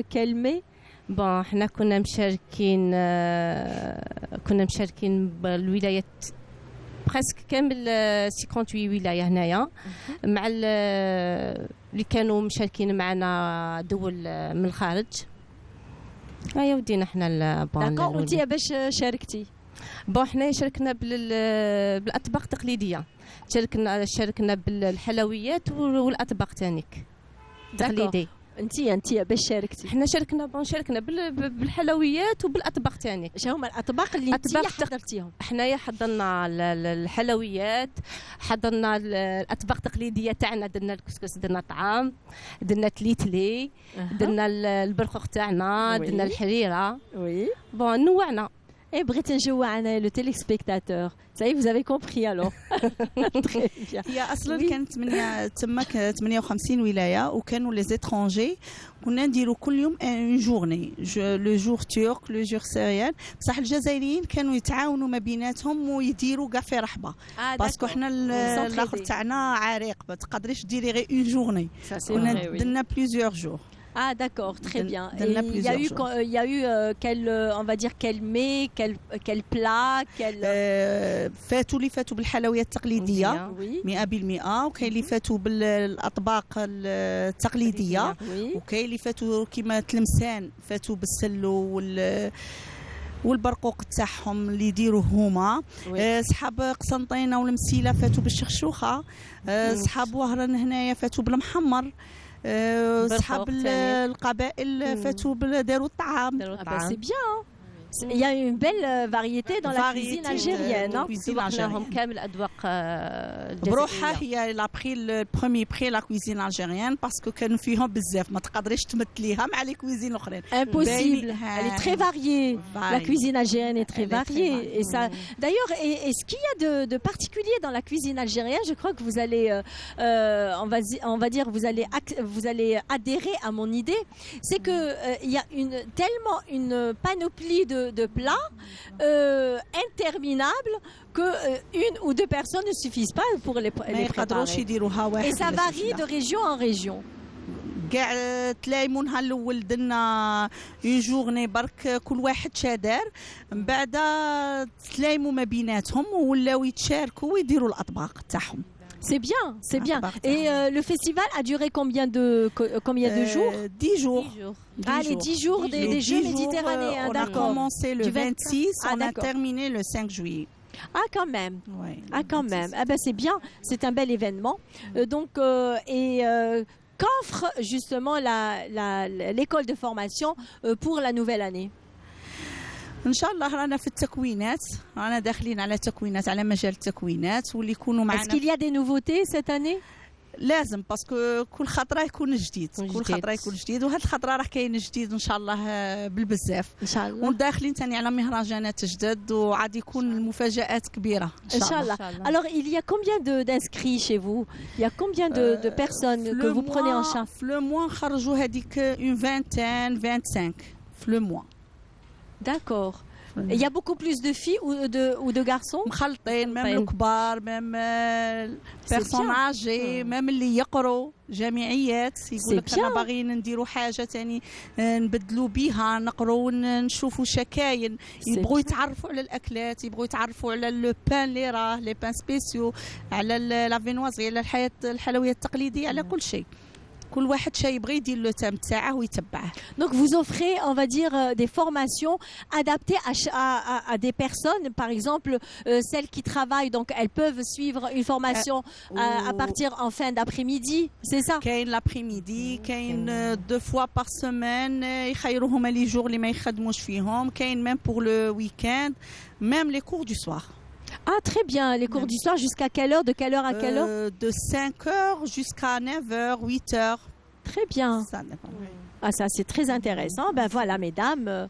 quel mets? بون حنا كنا مشاركين بالولايات بريسك كامل 58 ولايه هنايا مع اللي كانوا مشاركين معنا دول من الخارج. هيا ودينا حنا داكور. وانت باش شاركتي؟ بون حنا شاركنا بالاطباق التقليديه. شاركنا بالحلويات والاطباق تانيك تقليدي. انت باش شاركتي؟ حنا شاركنا بالحلويات وبالاطباق تاني. شنو هما الاطباق اللي انت حضرتيهم؟ حنايا حضرنا الحلويات، حضرنا الاطباق التقليديه تاعنا، درنا الكسكس، درنا الطعام، درنا تليتلي، درنا البرقوق تاعنا، درنا الحريره. وي بون نوعنا. Et بغيت نجوع انا لو تيليسبيكتاتور. Ça y est, vous avez compris alors. Très bien. هي اصلا كانت تماك 58 ولايه وكانوا لي زيترونجي كنا نديروا كل يوم اون جورني لو جور تورك لو جور سيريان. بصح الجزائريين كانوا يتعاونوا ما بيناتهم ويديروا كاع في رحبه باسكو حنا الاخر تاعنا عريق ما تقدريش ديري غير اون جورني. كنا درنا بليزيور جور. Ah d'accord, très bien. Et il y a eu on va dire quel mets, quel plat, فاتوا اللي فاتوا بالحلويات التقليديه 100% وكاين اللي فاتوا بالاطباق التقليديه وكاين اللي فاتوا كيما تلمسان فاتوا بالسلو والبرقوق تاعهم اللي يديروه هما. صحاب قسنطينه والمسيله فاتوا بالشخشوخه. صحاب وهران هنايا فاتوا بالمحمر. صحاب القبائل فاتوا داروا الطعام. C'est bien. Il y a une belle variété dans la cuisine algérienne. ذوقناهم كامل اذواق بروحها. هي لا بري البروميي بري لا كويزين الجيريان باسكو كانوا فيهم بزاف ما تقدريش تمثليها مع لي كويزين الاخرين. Impossible. Elle est très variée. La cuisine algérienne est très variée. Et ça, d'ailleurs, et ce qu'il y a de particulier dans la cuisine algérienne, je crois que vous allez, on va dire, vous allez adhérer à mon idée, c'est que il y a tellement une panoplie de plats interminables que une ou deux personnes ne suffisent pas pour les préparer. Et ça varie de région en région. كاع تلايمو نهار الاول درنا اون جورني برك كل واحد شادار من بعد تلايمو ما بيناتهم ولاو يتشاركوا ويديروا الاطباق تاعهم. C'est bien, c'est bien. Et le festival a duré combien de jours? 10 jours. Ah, les 10 jours des Jeux méditerranéens, d'accord. On a commencé le 26, on a terminé le 5 juillet. Ah, quand même. Ouais, ah, quand même. Ah ben c'est bien, c'est un bel événement. Qu'offre justement l'école de formation pour la nouvelle année? ان شاء الله رانا في التكوينات، رانا داخلين على تكوينات على مجال التكوينات واللي يكونوا معنا. Est-ce qu'il y a des nouveautés cette année? لازم باسكو كل خطره يكون جديد، كل خطره يكون جديد، وهاد الخطره راه كاين جديد ان شاء الله بالبزاف ان شاء الله. وداخلين ثاني على مهرجانات جدد وعاد يكون المفاجآت كبيره ان شاء الله. Alors il y a combien d'inscrits chez vous? Il y a combien de personnes que vous prenez en charge? في لو موا نخرجوا هذيك une vingtaine 25 في لو موا. D'accord. Il y a beaucoup plus de filles ou de garçons. مخلطين même الكبار même personnes âgées même اللي يقروا جامعيات يقول لك انا باغيين نديروا حاجه ثاني نبدلوا بها نقروا نشوفوا شكاين يبغوا يتعرفوا على الاكلات يبغوا يتعرفوا على لو بان اللي راه لي بان سبيسيو على لا فينوازي على الحياه الحلويات التقليديه على كل شيء كل واحد شي يبغي يدير لو تام تاعه ويتبعه. Donc vous offrez, on va dire, des formations adaptées à des personnes, par exemple celles qui travaillent, donc elles peuvent suivre une formation à partir en fin d'après-midi, c'est ça? كاين l'après-midi, كاين 2 fois par semaine, يخيروهم لي جور اللي ما يخدموش فيهم, كاين même pour le week-end, même les cours du soir. Ah, très bien. Les cours du soir, jusqu'à quelle heure? De quelle heure à quelle heure? De 5 heures jusqu'à 9 heures, 8 heures. Très bien. Ça dépend. Ah, ça, c'est très intéressant. Ben voilà, mesdames,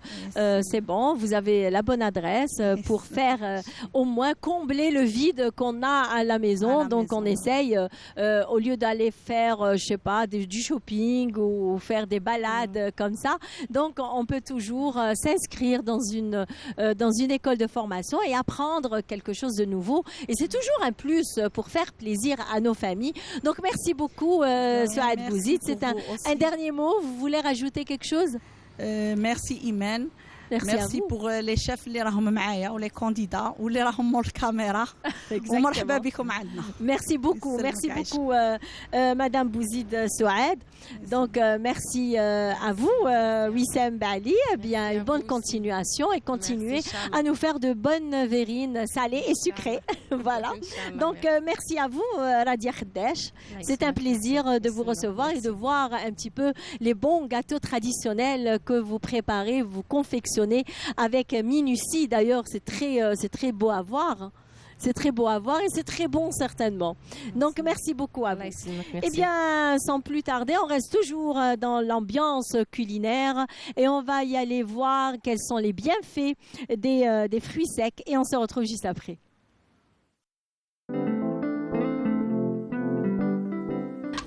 c'est bon. Vous avez la bonne adresse pour faire au moins combler le vide qu'on a à la maison. Donc, on essaye, au lieu d'aller faire, je sais pas, du shopping ou faire des balades comme ça. Donc, on peut toujours s'inscrire dans une école de formation et apprendre quelque chose de nouveau. Et c'est toujours un plus pour faire plaisir à nos familles. Donc, merci beaucoup, Souad Bouzid. C'est un dernier mot. Vous voulez rajouter quelque chose? Merci Imen. Merci pour les chefs اللي راهم معايا ولي كانديدا واللي راهم مور الكاميرا ومرحبا بكم عندنا. Merci beaucoup, Madame Bouzid Souad. Donc merci à vous, Wissem Bali. Eh bien, une bonne continuation et continuez à nous faire de bonnes verrines salées et sucrées. Voilà. Donc merci à vous, Radia Khdesh. C'est un plaisir de vous recevoir et de voir un petit peu les bons gâteaux traditionnels que vous préparez, vous confectionnez avec minutie. D'ailleurs, c'est très beau à voir. C'est très beau à voir et c'est très bon certainement. Donc merci beaucoup à vous. Eh bien, sans plus tarder, on reste toujours dans l'ambiance culinaire et on va y aller voir quels sont les bienfaits des fruits secs et on se retrouve juste après.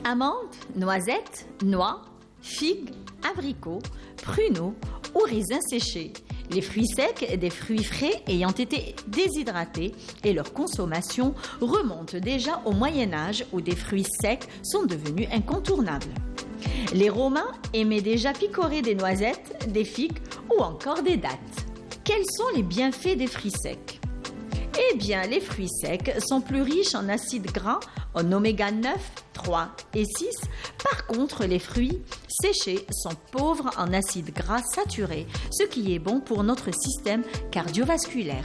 Amandes, noisettes, noix, figues, abricots, pruneaux ou raisins séchés. Les fruits secs, des fruits frais ayant été déshydratés et leur consommation remonte déjà au Moyen-Âge où des fruits secs sont devenus incontournables. Les Romains aimaient déjà picorer des noisettes, des figues ou encore des dattes. Quels sont les bienfaits des fruits secs ? Eh bien, les fruits secs sont plus riches en acides gras, en oméga 9, 3 et 6. Par contre, les fruits séchés sont pauvres en acides gras saturés, ce qui est bon pour notre système cardiovasculaire.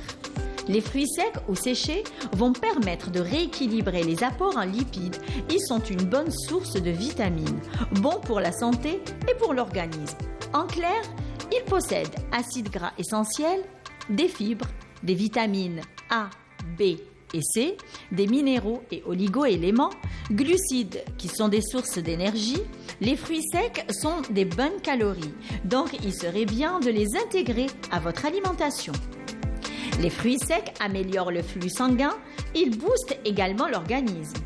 Les fruits secs ou séchés vont permettre de rééquilibrer les apports en lipides. Ils sont une bonne source de vitamines, bons pour la santé et pour l'organisme. En clair, ils possèdent acides gras essentiels, des fibres, des vitamines A, B et C, des minéraux et oligo-éléments, glucides qui sont des sources d'énergie. Les fruits secs sont des bonnes calories, donc il serait bien de les intégrer à votre alimentation. Les fruits secs améliorent le flux sanguin, ils boostent également l'organisme.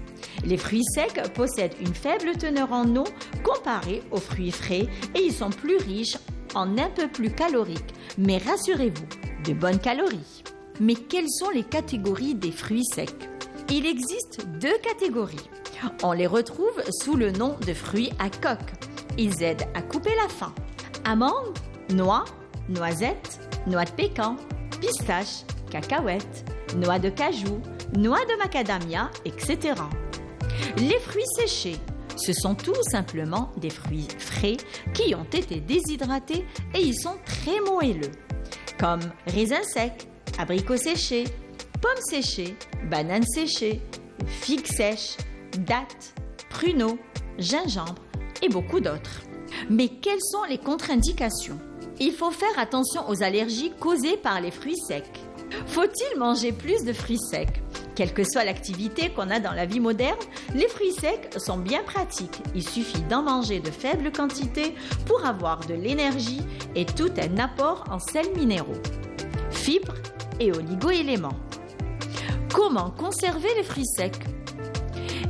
Les fruits secs possèdent une faible teneur en eau comparée aux fruits frais et ils sont plus riches en un peu plus caloriques. Mais rassurez-vous, de bonnes calories. Mais quelles sont les catégories des fruits secs ? Il existe 2 catégories. On les retrouve sous le nom de fruits à coque. Ils aident à couper la faim. Amandes, noix, noisettes, noix de pécan, pistaches, cacahuètes, noix de cajou, noix de macadamia, etc. Les fruits séchés, ce sont tout simplement des fruits frais qui ont été déshydratés et ils sont très moelleux, comme raisins secs, abricots séchés, pommes séchées, bananes séchées, figues sèches, dattes, pruneaux, gingembre et beaucoup d'autres. Mais quelles sont les contre-indications ? Il faut faire attention aux allergies causées par les fruits secs. Faut-il manger plus de fruits secs ? Quelle que soit l'activité qu'on a dans la vie moderne, les fruits secs sont bien pratiques. Il suffit d'en manger de faibles quantités pour avoir de l'énergie et tout un apport en sels minéraux, fibres et oligo-éléments. Comment conserver les fruits secs ?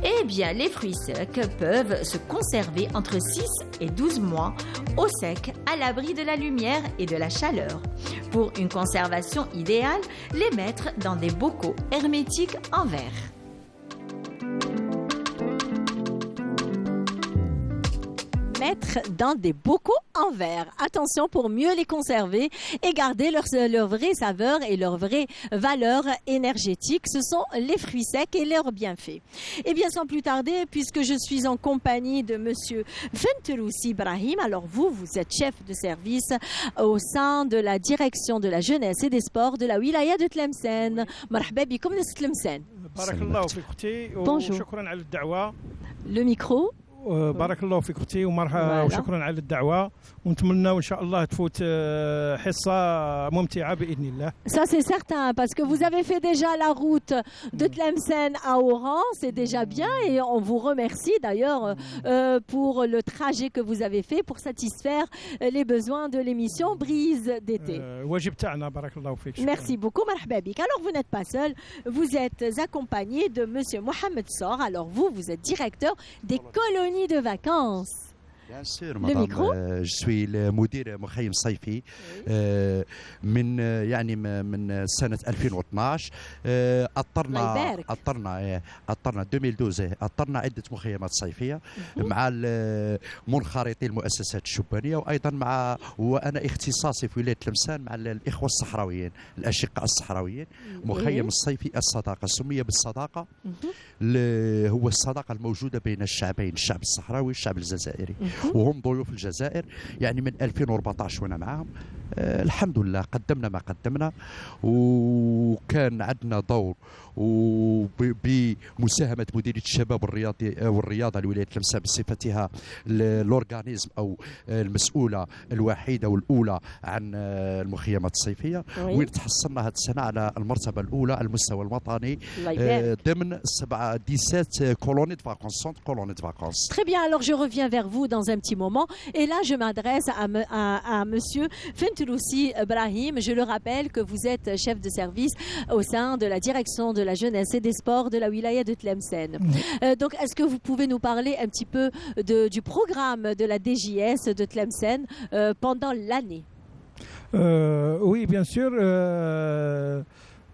Eh bien, les fruits secs peuvent se conserver entre 6 et 12 mois au sec à l'abri de la lumière et de la chaleur. Pour une conservation idéale, les mettre dans des bocaux hermétiques en verre. Mettre dans des bocaux en verre. Attention pour mieux les conserver et garder leur vraie saveur et leur vraie valeur énergétique. Ce sont les fruits secs et leurs bienfaits. Et bien sans plus tarder, puisque je suis en compagnie de monsieur Fenteloussi Brahim, alors vous êtes chef de service au sein de la direction de la jeunesse et des sports de la wilaya de Tlemcen. مرحبا بكم ناس تلمسان. بارك الله فيك اختي وشكرا على الدعوة. Le micro. بارك الله فيك اختي ومرحبا وشكرا على الدعوه ونتمنى ان شاء الله تفوت حصه ممتعه باذن الله. Ça c'est certain parce que vous avez fait déjà la route de Tlemcen à Oran, c'est déjà bien et on vous remercie d'ailleurs pour le trajet que vous avez fait pour satisfaire les besoins de l'émission Brise d'été. واجب تاعنا بارك الله فيك. Merci beaucoup مرحبا بك. Alors vous n'êtes pas seul, vous êtes accompagné de monsieur Mohamed Sor. Alors vous êtes directeur des colonies de vacances. Bien sûr, madame. Je suis le مدير مخيم صيفي من سنة 2012. أطرنا 2012 أطرنا عدة مخيمات صيفية مع منخرطي المؤسسات الشبانية وأيضا وأنا اختصاصي في ولاية تلمسان مع الإخوة الصحراويين الأشقاء الصحراويين. مخيم الصيفي الصداقة سمي بالصداقة هو الصداقة الموجودة بين الشعبين الشعب الصحراوي والشعب الجزائري وهم ضيوف الجزائر يعني من 2014 وانا معاهم. الحمد لله قدمنا ما قدمنا وكان عندنا دور وبمساهمة مديرية الشباب والرياضة لولاية تلمسان بصفتها الأورغانيزم أو المسؤولة الوحيدة والأولى عن المخيمات الصيفية وين تحصلنا هذه السنة على المرتبة الأولى على المستوى الوطني ضمن 17 colonies de vacances, centres colonies de vacances. Très bien, alors je reviens vers vous dans un petit moment et là je m'adresse à monsieur Fenteloussi Brahim. Je le rappelle que vous êtes chef de service au sein de la direction de la jeunesse et des sports de la wilaya de Tlemcen. Donc est-ce que vous pouvez nous parler un petit peu du programme de la DJS de Tlemcen pendant l'année? Oui, bien sûr.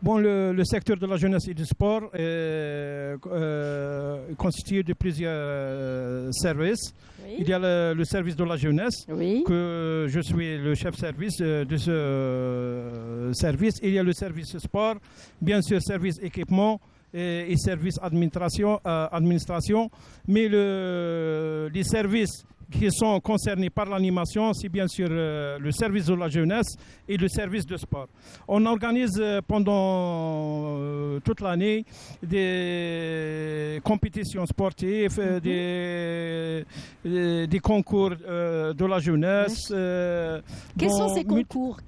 Bon, le secteur de la jeunesse et du sport est constitué de plusieurs services. Oui. Il y a le service de la jeunesse, que je suis le chef service de ce service. Il y a le service sport, bien sûr service équipement et service administration. Mais les services qui sont concernés par l'animation, c'est bien sûr le service de la jeunesse et le service de sport. On organise pendant toute l'année des compétitions sportives, des concours de la jeunesse. Quels sont ces concours?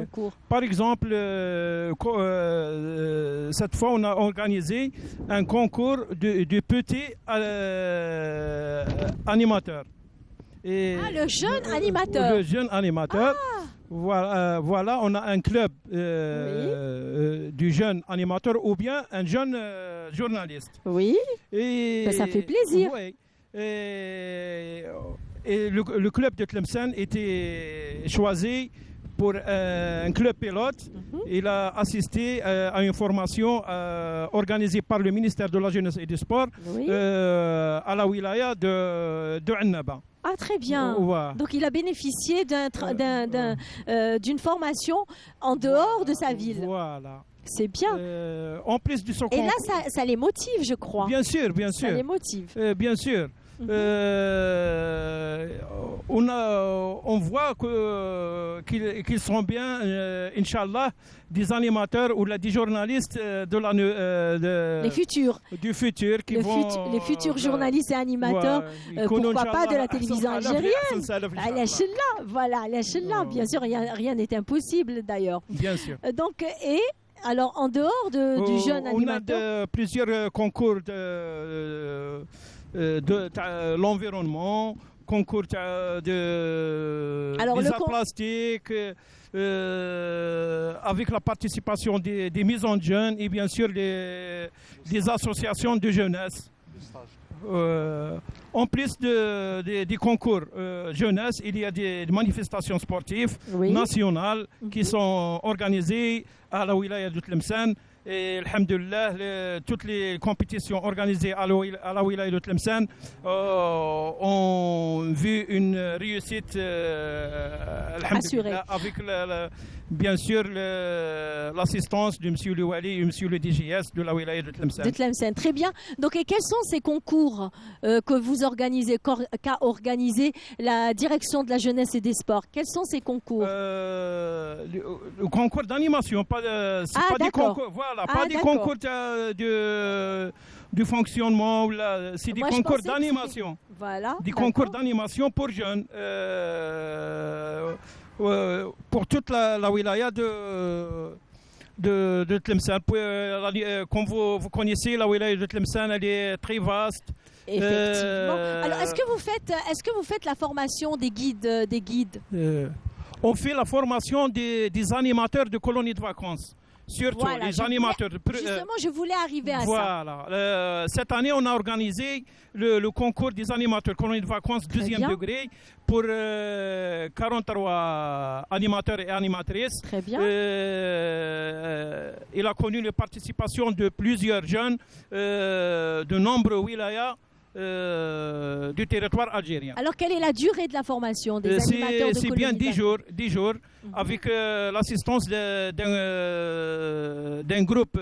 Concours? Par exemple, cette fois, on a organisé un concours de petits animateurs. Le jeune animateur. Le jeune animateur. Voilà, on a un club du jeune animateur ou bien un jeune journaliste. Oui. Et ça fait plaisir. Oui. Et le club de Tlemcen était choisi pour un club pilote. Il a assisté à une formation organisée par le ministère de la Jeunesse et du Sport à la wilaya de Annaba. Ah, très bien. Donc, il a bénéficié d'une formation en dehors de sa ville. Voilà. C'est bien. En plus du Et là, ça les motive, je crois. Bien sûr. Ça les motive. Bien sûr. On voit qu'ils seront bien, Inch'Allah, des animateurs ou des journalistes les futurs. Du futur qui les futurs journalistes et animateurs, pourquoi pas de la télévision algérienne. Voilà, bien sûr, rien n'est impossible d'ailleurs. Bien sûr. Donc, alors, en dehors du jeune animateur... On a plusieurs concours de l'environnement, concours des arts plastiques, avec la participation des mises en jeunes et bien sûr des associations de jeunesse. En plus des concours jeunesse, il y a des manifestations sportives nationales qui sont organisées à la wilaya de Tlemcen. Et alhamdoulilah, toutes les compétitions organisées à la wilaya de Tlemcen ont vu une réussite assurée. Avec bien sûr l'assistance de M. le Wali et M. le DGS de la wilaya de Tlemcen. Très bien. Donc, et quels sont ces concours que vous organisez, qu'a organisé la direction de la jeunesse et des sports? Quels sont ces concours? Le concours d'animation, pas des concours. Voilà, pas des concours de fonctionnement, c'est des concours d'animation. Voilà. Des concours d'animation pour jeunes, pour toute la wilaya de Tlemcen. Comme vous connaissez, la wilaya de Tlemcen, elle est très vaste. Effectivement. Alors, est-ce que vous faites la formation des guides? On fait la formation des animateurs de colonies de vacances. Surtout les animateurs. Justement, je voulais arriver à ça. Voilà. Cette année, on a organisé le concours des animateurs colonies de vacances deuxième degré pour 43 animateurs et animatrices. Très bien. Il a connu la participation de plusieurs jeunes de nombreux wilayas du territoire algérien. Alors, quelle est la durée de la formation des animateurs de C'est bien 10 jours, avec l'assistance d'un groupe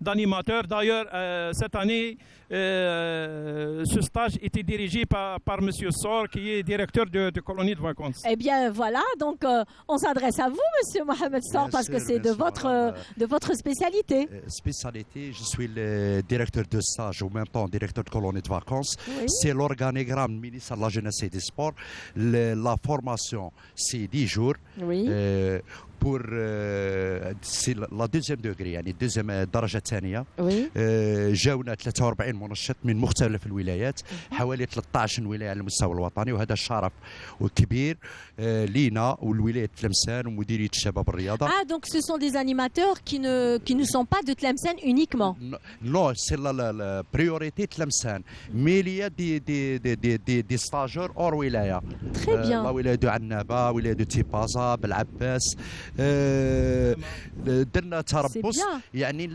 d'animateurs. D'ailleurs, cette année, ce stage était dirigé par M. Sor, qui est directeur de colonie de vacances. Eh bien, voilà, donc on s'adresse à vous, M. Mohamed Sor, parce que c'est de votre spécialité. Spécialité, je suis le directeur de stage, ou même temps directeur de colonie de vacances. Oui. C'est l'organigramme ministère de la Jeunesse et des Sports. La formation, c'est 10 jours. Oui. pour c'est لا دوزيام دوغري يعني دوزيام الدرجه الثانيه. جاونا 43 منشط من مختلف الولايات، حوالي 13 ولايه على المستوى الوطني، وهذا شرف وكبير لينا والولايه تلمسان ومديريه الشباب الرياضه. Ah, donc ce sont des animateurs qui ne sont pas de Tlemcen uniquement. Non, c'est la priorité Tlemcen, mais il y a des stagiaires hors wilaya. Très bien. la wilaya de Annaba, wilaya de Tipaza, بالعباس. درنا تربص يعني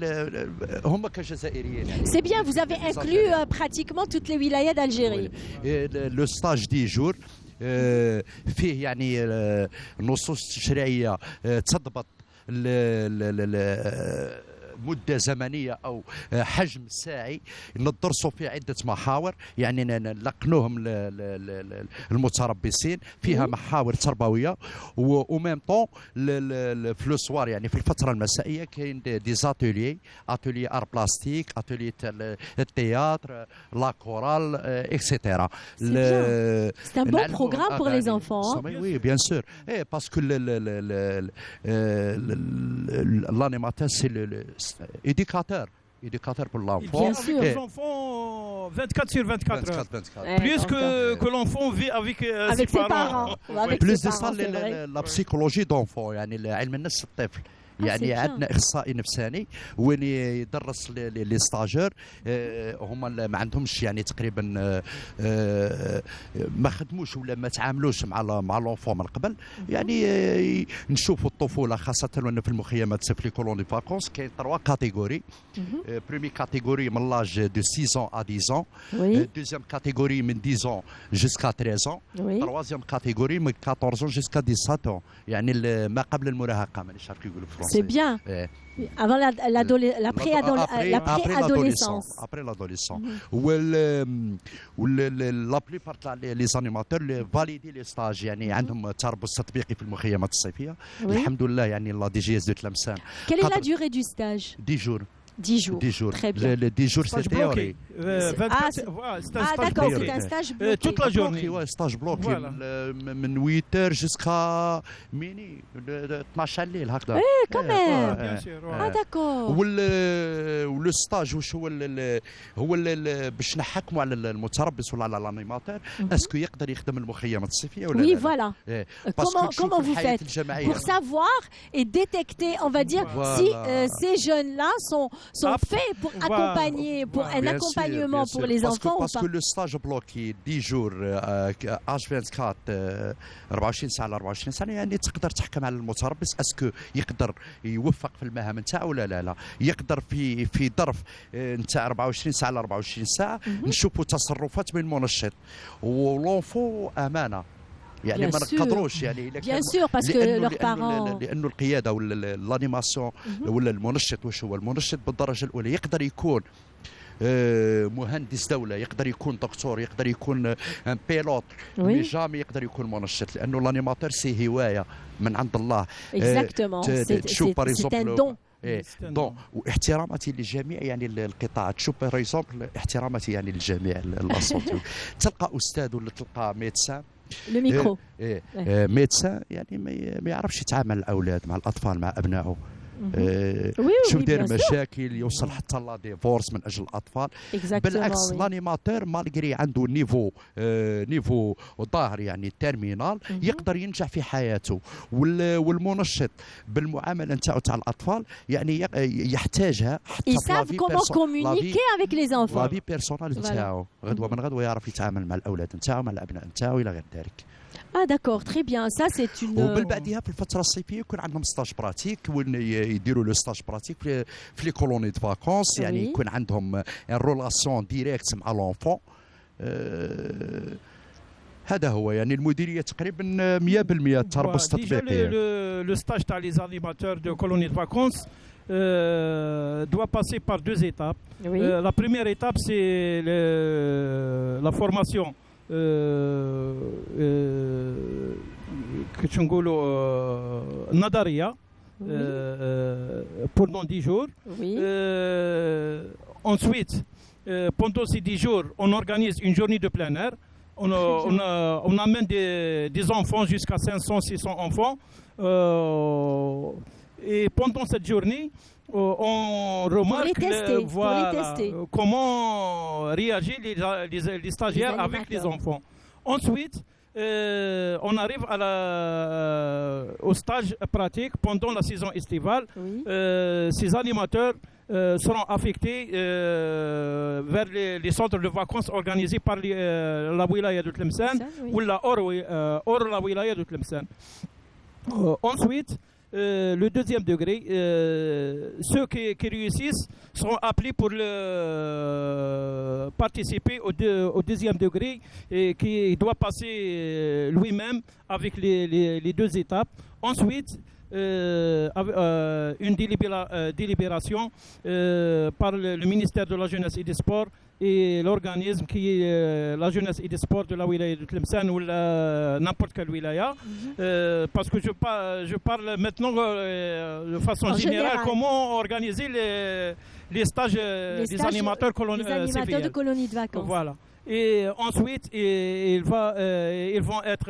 هم كجزائريين. C'est bien, vous avez inclus pratiquement toutes les wilayas d'Algérie. Le stage 10 jours فيه يعني نصوص تشريعيه تضبط مدة زمنية أو حجم ساعي ندرسوا فيه عدة محاور، يعني نلقنوهم المتربصين فيها محاور تربوية، وميم طون في لو سوار يعني في الفترة المسائية كاين دي زاتوليي ار بلاستيك، اتوليي التياتر، لا كورال اكسيتيرا. C'est un bon programme pour les enfants. Oui, bien sûr. Parce que l'animateur c'est le éducateur pour l'enfant. Bien sûr. Les enfants 24 sur 24 heures. Plus que l'enfant vit avec ses parents. Plus de ça, la psychologie d'enfant, يعني علم النفس الطفل. يعني عندنا اخصائي نفساني وين يدرس لي ستاجر، هما ما عندهمش يعني تقريبا ما خدموش ولا ما تعاملوش مع لونفون من قبل، يعني نشوفوا الطفوله خاصه في المخيمات في لي كولوني فاكونس. كاين 3 كاتيجوري. بريمي كاتيجوري من لاج دو 6 ans à 10 ans، دوزيام كاتيجوري من 10 ans jusqu'à 13 ans، تروازيام كاتيجوري من 14 ans jusqu'à 17 ans، يعني ما قبل المراهقه مانيش عارف يقولوا بالفرنسي. C'est bien. Avant la préadolescence. Après l'adolescence. La plupart les animateurs valident les stages، يعني عندهم تربص تطبيقي في المخيمات الصيفية. الحمد لله يعني la DGS de Tlemcen. Quelle est la durée du stage? 10 jours. 10 jours. 10 jours. Très bien. Les 10 jours, c'est théorique. D'accord, c'est un stage bloqué. Toute la journée. Ouais, stage bloqué. من 8h jusqu'à minuit. 12 الليل هكذا. Oui, quand même. Bien sûr. Ah, d'accord. والستاج واش هو باش نحكموا على المتربص ولا على الانيماتور اسكو يقدر يخدم المخيمات الصيفيه ولا لا. Oui, لا. voilà. Comment vous faites pour savoir et détecter, on va dire, si ces jeunes-là sont faits pour accompagner, pour un accompagnement pour les enfants ou pas? Parce que le stage bloqué 10 jours âge 24 24 ساعه ل 24 ساعه يعني تقدر تحكم على المتربص اسكو يقدر يوفق في المهام نتاعو ولا لا يقدر في ظرف نتاع 24 ساعه ل 24 ساعه نشوفوا تصرفات من المنشط ولونفو امانه يعني ما نقدروش يعني bien sûr parce que leurs parents لانه القياده ولا الانيماسيون ولا المنشط واش هو المنشط بالدرجه الاولى يقدر يكون مهندس دولة يقدر يكون دكتور يقدر يكون بيلوت مي جامي يقدر يكون منشط لأنه الانيماتور سي هواية من عند الله تشوف باغ اكزومبل دون واحتراماتي للجميع يعني القطاع تشوف باغ اكزومبل احتراماتي يعني للجميع الصوت تلقى أستاذ ولا تلقى ميدسان لو ميكرو ميدسان يعني ما يعرفش يتعامل مع الأولاد مع الأطفال مع أبنائه شو دير مشاكل يوصل حتى لا ديفورس من اجل الاطفال بالعكس لانيماتور مالغري عنده نيفو ظاهر يعني تيرمينال يقدر ينجح في حياته والمنشط بالمعامله نتاعو تاع الاطفال يعني يحتاجها حتى في لافي كومونيكي افيك لي زانفون لافي بيرسونال نتاعو غدوه من غدوه يعرف يتعامل مع الاولاد نتاعو مع الابناء نتاعو الى غير ذلك. Ah d'accord, très bien. Ça c'est une. وبالبعدها في الفتره الصيفيه يكون عندهم ستاج براتيك يديروا لو ستاج براتيك في لي كولوني دو فاكونس يعني يكون عندهم ان رولاسيون ديريكت مع لونفون. هذا هو يعني المديريه تقريبا 100% تربص تطبيقيه. لو ستاج تاع لي زانيماتور دو كولوني دو فاكونس doit passer par deux étapes. La première étape c'est la formation كنت نقولوا نظريه pendant 10 jours. Ensuite pendant ces 10 jours on organise une journée de plein air. On amène des enfants jusqu'à 500-600 enfants et pendant cette journée on remarque comment réagissent les stagiaires avec les enfants. Ensuite, on arrive au stage pratique pendant la saison estivale. Ces animateurs seront affectés vers les centres de vacances organisés par la wilaya de Tlemcen ou hors la wilaya de Tlemcen. Ensuite, le deuxième degré, ceux qui réussissent seront appelés pour participer au deuxième degré et qui doit passer lui-même avec les deux étapes. Ensuite, une délibération par le ministère de la Jeunesse et des Sports et l'organisme qui est la jeunesse et des sports de la wilaya de Tlemcen ou n'importe quelle wilaya. Parce que je parle maintenant de façon générale comment organiser les stages des animateurs de colonies de vacances. Voilà. Et ensuite, ils vont être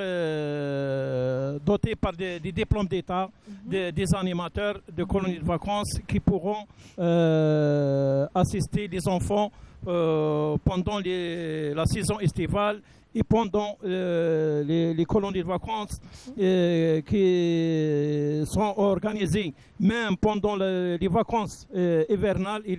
dotés par des diplômes d'État, des animateurs de colonies de vacances qui pourront assister les enfants pendant la saison estivale et pendant les colonies de vacances qui sont organisées même pendant les vacances hivernales et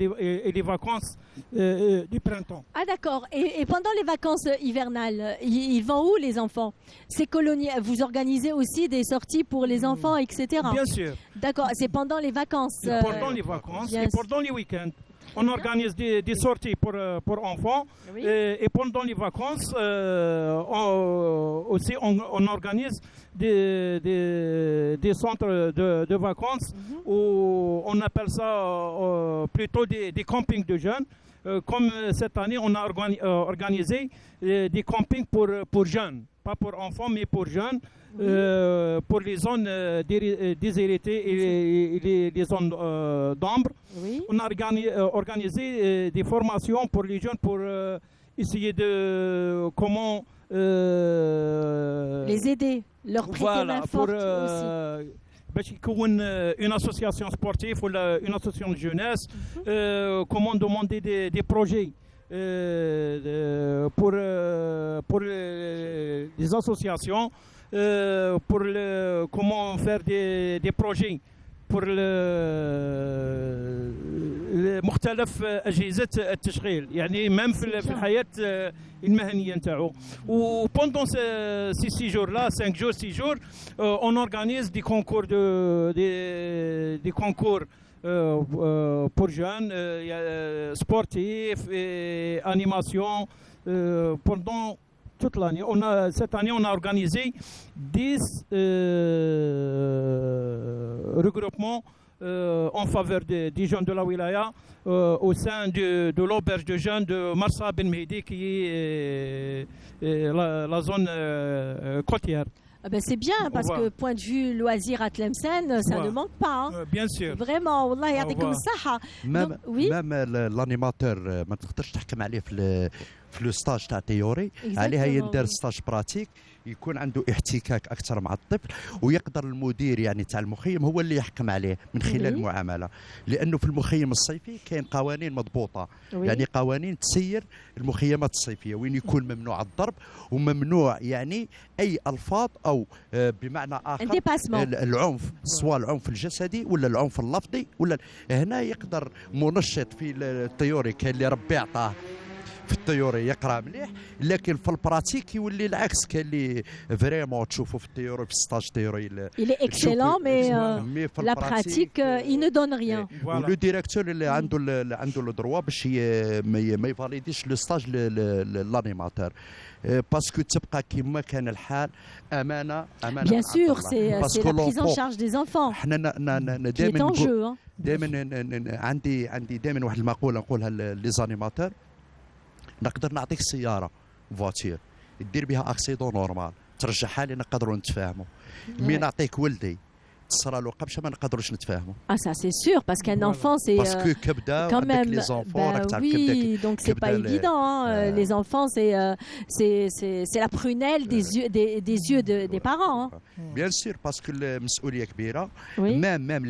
les vacances du printemps. Ah d'accord. Et pendant les vacances hivernales, ils vont où les enfants? Ces colonies, vous organisez aussi des sorties pour les enfants, etc. Bien sûr. D'accord, c'est pendant les vacances. Pendant les vacances et pendant les week-ends. On organise des sorties pour enfants et pendant les vacances aussi on organise des centres de vacances où on appelle ça plutôt des campings de jeunes. Comme cette année on a organisé des campings pour jeunes, pas pour enfants mais pour jeunes. Pour les zones déshéritées et les zones d'ombre. On a organisé des formations pour les jeunes pour essayer de comment les aider, leur prêter main forte aussi. باش يكون une association sportive ou une association de jeunesse, comment demander des projets pour les associations, pour comment faire des projets pour مختلف اجهزه التشغيل يعني ميم في الحياه المهنيه نتاعو و pendant ces 6 jours là 5 jours 6 jours on organise des concours des concours pour jeunes sportifs et animation pendant toute l'année. Cette année, on a organisé 10 regroupements en faveur des jeunes de la wilaya au sein de l'auberge de jeunes de Marsa Ben Mehdi qui est la zone côtière. Ah ben c'est bien parce que point de vue loisir à Tlemcen, ça ne manque pas. Hein. Bien sûr. Vraiment, والله يعطيكم الصحة. مام الانيماتور ما تقدرش تحكم عليه في لو ستاج تاع تيوري عليها يندير ستاج براتيك يكون عنده احتكاك اكثر مع الطفل ويقدر المدير يعني تاع المخيم هو اللي يحكم عليه من خلال المعامله لانه في المخيم الصيفي كاين قوانين مضبوطه يعني قوانين تسير المخيمات الصيفيه وين يكون ممنوع الضرب وممنوع يعني اي الفاظ او بمعنى اخر العنف سواء العنف الجسدي ولا العنف اللفظي ولا هنا يقدر منشط في التيوري كاين اللي ربي عطاه في التيوري يقرا مليح لكن في البراتيك يولي العكس كاين اللي فريمون تشوفوا في التيوري في ستاج تيوري il est excellent mais la pratique il ne donne rien ولو ديريكتور اللي عنده لو دروا باش ما يفاليديش لو ستاج للانيماتور باسكو تبقى كما كان الحال امانه bien sûr c'est la prise en charge des enfants حنا دائما عندي دائما واحد المقوله نقولها ليزانيماتور نقدر نعطيك سياره فواتير دير بها اكسيدون نورمال ترجعها لي نقدروا نتفاهموا مي نعطيك ولدي تصرى له قبشه ما نقدروش نتفاهموا ça c'est sûr parce qu'un enfant c'est quand même oui donc c'est pas évident hein. Les enfants c'est la prunelle des yeux des parents hein. bien sûr parce que المسؤوليه كبيره même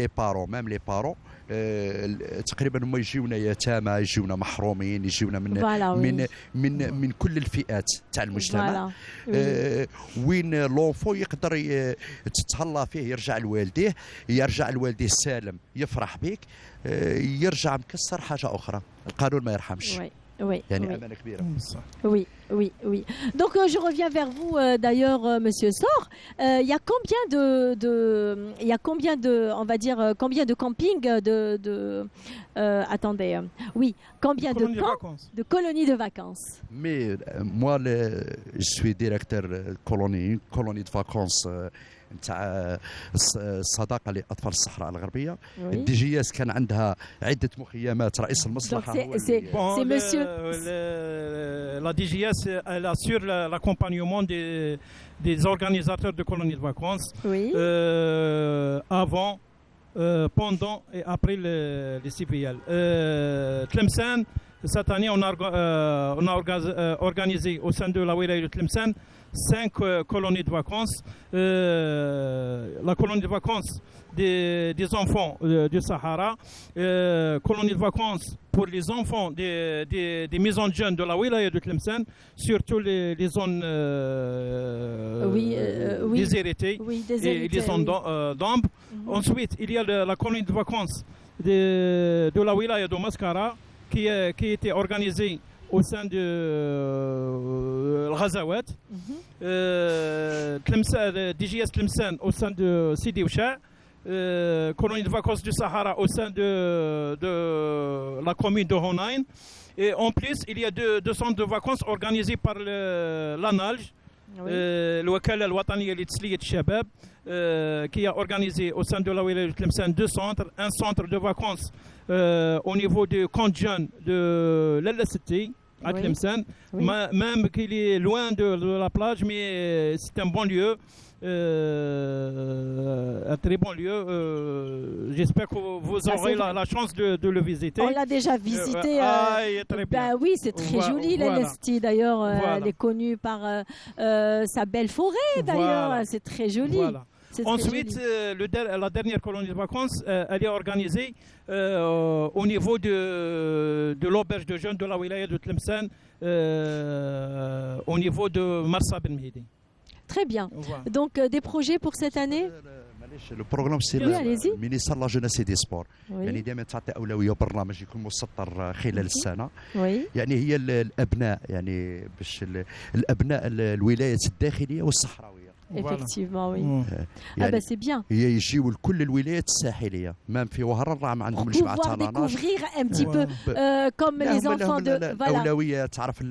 les parents تقريبا هم يجيونا يتامى يجيونا محرومين يجيونا من كل الفئات تاع المجتمع وين لونفو يقدر تتهلا فيه يرجع لوالديه سالم يفرح بك يرجع مكسر حاجه اخرى القانون ما يرحمش Oui, يعني أمانة كبيرة. Oui. Donc je reviens vers vous d'ailleurs, Monsieur Sor. Il y a combien de, on va dire, combien de campings attendez, combien de camps de colonies de vacances. Mais moi, je suis directeur colonie de vacances. نتاع الصداقه لاطفال الصحراء الغربيه الدي جي اس كان عندها عده مخيمات رئيس المصلحه c'est monsieur la DGS elle assure l'accompagnement des organisateurs de colonies de vacances avant pendant et après les CPL Tlemcen cette année on a organisé au sein de la wilaya de Tlemcen 5 colonies de vacances. La colonie de vacances des enfants du Sahara, colonie de vacances pour les enfants des maisons de jeunes de la wilaya de Tlemcen, surtout les zones déshéritées et les zones d'ombre. Ensuite, il y a la colonie de vacances de la wilaya de Mascara qui était organisée au sein de Ghazawat, DGS Tlemcen au sein de Sidi Oucha, colonie de vacances du Sahara au sein de la commune de Honain. Et en plus, il y a deux centres de vacances organisés par l'ANALJ, le Wakala al-Wataniya li-Tasliyat al-Shabab, qui a organisé au sein de la wilaya de Tlemcen 2 centres, un centre de vacances au niveau du camp de jeunes de l'El-City à Tlemcen, même qu'il est loin de la plage, mais c'est un bon lieu, un très bon lieu. J'espère que vous aurez la chance de le visiter. On l'a déjà visité. Très bien. Oui, c'est très joli l'El-City. D'ailleurs, elle est connue par sa belle forêt. D'ailleurs, c'est très joli. Voilà. Ensuite, la dernière colonie de vacances, elle est organisée au niveau de l'auberge de jeunes de la wilaya de Tlemcen, au niveau de Marsa Ben Mehdi. Très bien. Donc, des projets pour cette année معليش البروغرام سي المينيستر لا جونيس دي سبور يعني دائما تعطي اولويه برنامج يكون مسطر خلال السنه يعني هي الابناء يعني باش الابناء الولايات الداخليه والصحراويه. Effectivement, oui. Ah ben c'est bien. يجيو لكل الولايات الساحليه مام في وهران راه ما عندهم جماعه تاع لاناج. Découvrir un petit peu comme les enfants de voilà. اولويه تعرف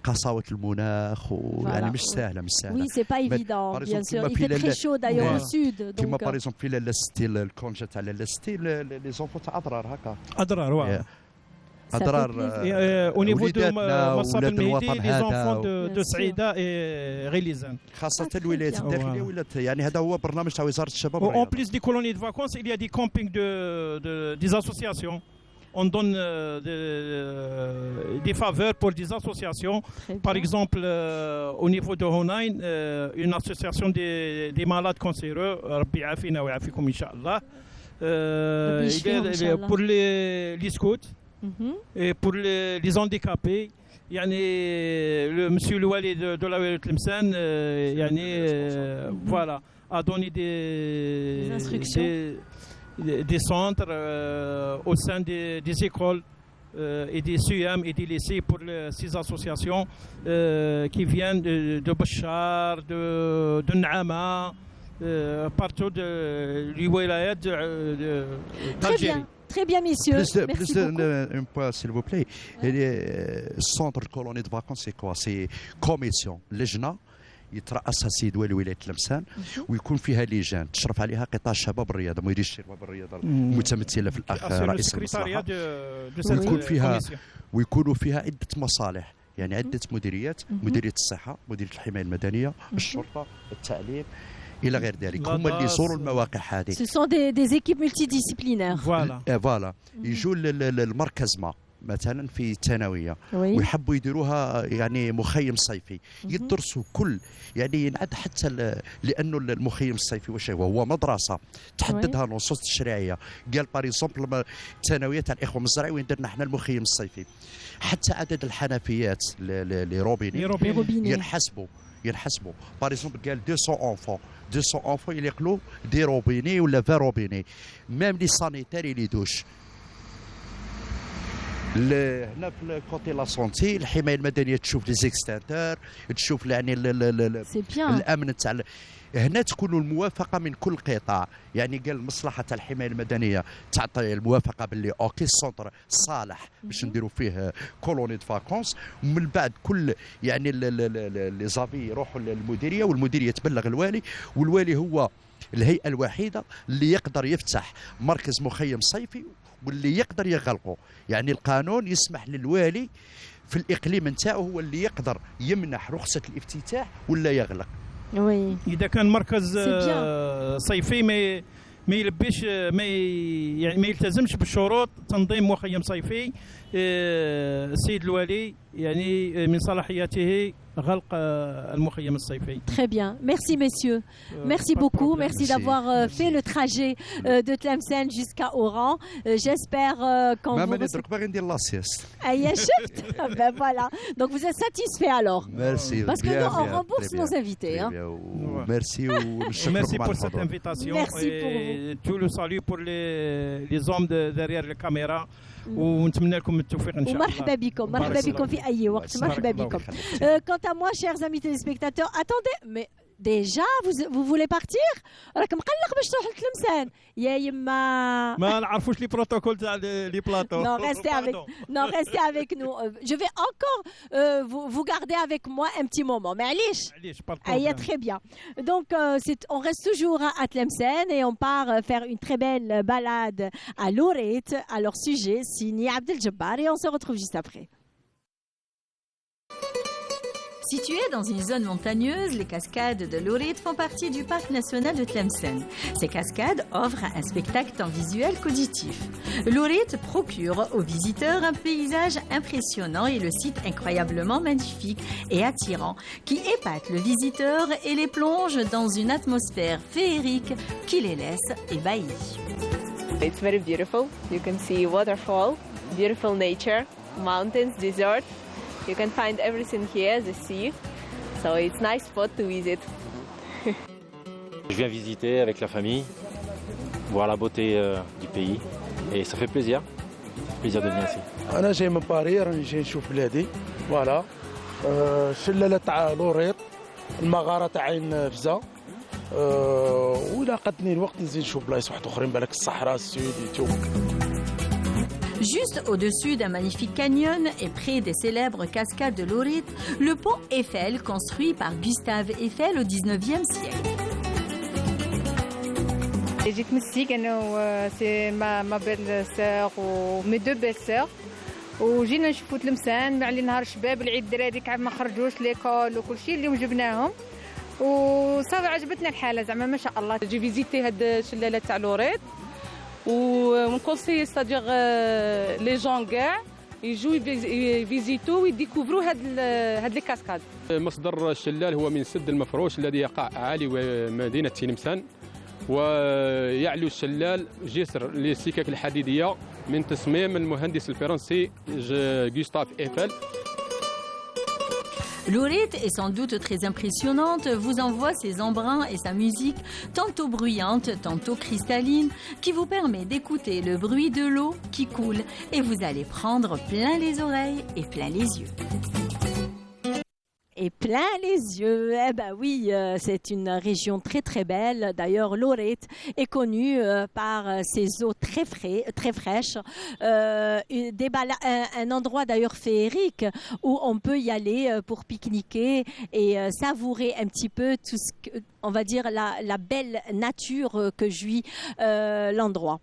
قساوه المناخ ويعني مش سهله. Oui, c'est pas évident bien sûr. Il fait très chaud d'ailleurs au sud كيما باغ اكزومبل في لاستيل الكونجا تاع لاستيل لي زونفون تاع اضرار هكا. اضرار اضرار au niveau de مصاب المهدي les enfants de سعيده غليزان خاصه الولايات الداخليه ولات يعني هذا هو برنامج تاع وزاره الشباب والرياضه. En plus des colonies de vacances, il y a des campings des associations. On donne des faveurs pour des associations. Par exemple, au niveau de Honain, une association des malades cancéreux, Rabbi Yafina wa yafikum Inch'Allah. Pour les scouts. Et pour les handicapés, يعني le monsieur le wali de la Wilayat Tlemcen يعني voilà a donné des instructions des centres au sein des écoles et des CUM et des lycées pour ces associations qui viennent de Bachar, de Naama, partout de l'Wilayat d'Algérie. Très bien, messieurs. Merci beaucoup. Un point, s'il vous plaît. Centre colonie de vacances, c'est quoi? C'est commission, لجنة يترأسها السيد والي ولاية تلمسان ويكون فيها لجان تشرف عليها قطاع الشباب والرياضة مدير الشباب والرياضة المتمثلة في الأخ رئيس المصلحة ويكونوا فيها عدة مصالح يعني عدة مديريات مديرية الصحة مديرية الحماية المدنية الشرطة التعليم إلى غير ذلك هم اللي يزوروا المواقع هذه. Ce sont des équipes multidisciplinaires. Voilà. يجوا للمركز ما مثلا في الثانويه ويحبوا يديروها يعني مخيم صيفي يدرسوا كل يعني ينعد حتى لانه المخيم الصيفي واش هو مدرسه تحددها النصوص التشريعيه قال باغ اكزومبل الثانويه تاع الاخوه المزرعي وين درنا احنا المخيم الصيفي حتى عدد الحنفيات لي روبيني ينحسبوا باغ اكزومبل قال 200 enfants يلقلوا دي روبيني ولا 20 روبيني ميم لي سانيتير لي دوش. هنا في الكوتي لا سونتي الحمايه المدنيه تشوف لي زيكستانتور تشوف يعني الامن تاع هنا تكون الموافقه من كل قطاع يعني قال المصلحه تاع الحمايه المدنيه تعطي الموافقه باللي اوكي السونتر صالح باش نديروا فيه كولوني دو فاكونس ومن بعد كل يعني لي زافي يروحوا للمديريه والمديريه تبلغ الوالي والوالي هو الهيئه الوحيده اللي يقدر يفتح مركز مخيم صيفي واللي يقدر يغلقه يعني القانون يسمح للوالي في الاقليم نتاعو هو اللي يقدر يمنح رخصه الافتتاح ولا يغلق. اذا كان مركز صيفي ما يلبيش يعني ما يلتزمش بالشروط تنظيم مخيم صيفي السيد الوالي يعني من صلاحياته غلق المخيم الصيفي. Très bien. Merci messieurs. Merci beaucoup. Merci d'avoir fait le trajet de Tlemcen jusqu'à Oran. J'espère quand vous ندرك باغي ندير لا سيست. ايا شفت. Ben voilà. Donc vous êtes satisfait alors. Merci. Parce que nous on rembourse nos invités hein. Merci Merci pour cette invitation. Merci pour vous. Tout le salut pour les hommes derrière la caméra. ونتمنى لكم التوفيق ان شاء الله. مرحبا بكم مرحبا بكم في اي وقت مرحبا بكم. Quant à moi chers amis téléspectateurs attendez mais déjà vous voulez partir راك مقلق باش تروح لتلمسان يا يما ما نعرفوش لي بروتوكول تاع لي بلاطو. Non restez avec nous. Je vais encore vous garder avec moi un petit moment معليش. Aïe très bien. Donc on reste toujours à Tlemcen et on part faire une très belle balade à Loret à leur sujet signé Abdel Jabbar et on se retrouve juste après. Situées dans une zone montagneuse, les cascades de Loret font partie du parc national de Tlemcen. Ces cascades offrent un spectacle tant visuel qu'auditif. Loret procure aux visiteurs un paysage impressionnant et le site incroyablement magnifique et attirant qui épate le visiteur et les plonge dans une atmosphère féerique qui les laisse ébahis. It's very beautiful. You can see waterfall, beautiful nature, mountains, desert. You can find everything here, the sea. So it's a nice spot to visit. Je viens visiter avec la famille, voir la beauté du pays et ça fait plaisir. Plaisir de venir ici. أنا جاي من باريس راني جاي نشوف بلادي فوالا الشلالة تاع لوريط المغارة تاع عين فزا ولا قدني الوقت نزيد نشوف بلايص واحد اخرين بالك الصحراء السويدي. Juste au-dessus d'un magnifique canyon et près des célèbres cascades de Lorit, le pont Eiffel construit par Gustave Eiffel au 19e siècle. جيت من السيك انا وسي ما بيل سور ومي دو بيل سور وجينا نشوفوا تلمسان مع لي نهار الشباب العيد الدراري كاع ما خرجوش ليكول وكل شيء اليوم جبناهم وصافي عجبتنا الحاله زعما ما شاء الله. جي فيزيتي هاد الشلاله تاع لوريت ونكونسي ستادير لي جون كاع يجوا يفيزيتو ويديكوفرو هاد لي كاسكاد. مصدر الشلال هو من سد المفروش الذي يقع عالي مدينه تلمسان ويعلو الشلال جسر للسكك الحديديه من تصميم المهندس الفرنسي غوستاف ايفل. Lorit est sans doute très impressionnante, vous envoie ses embruns et sa musique, tantôt bruyante, tantôt cristalline, qui vous permet d'écouter le bruit de l'eau qui coule et vous allez prendre plein les oreilles et plein les yeux. Et plein les yeux. Eh ben oui, c'est une région très très belle. D'ailleurs, Lorit est connue par ses eaux très fraîches. Un endroit d'ailleurs féerique où on peut y aller pour pique-niquer et savourer un petit peu tout ce que, on va dire, la belle nature que jouit l'endroit.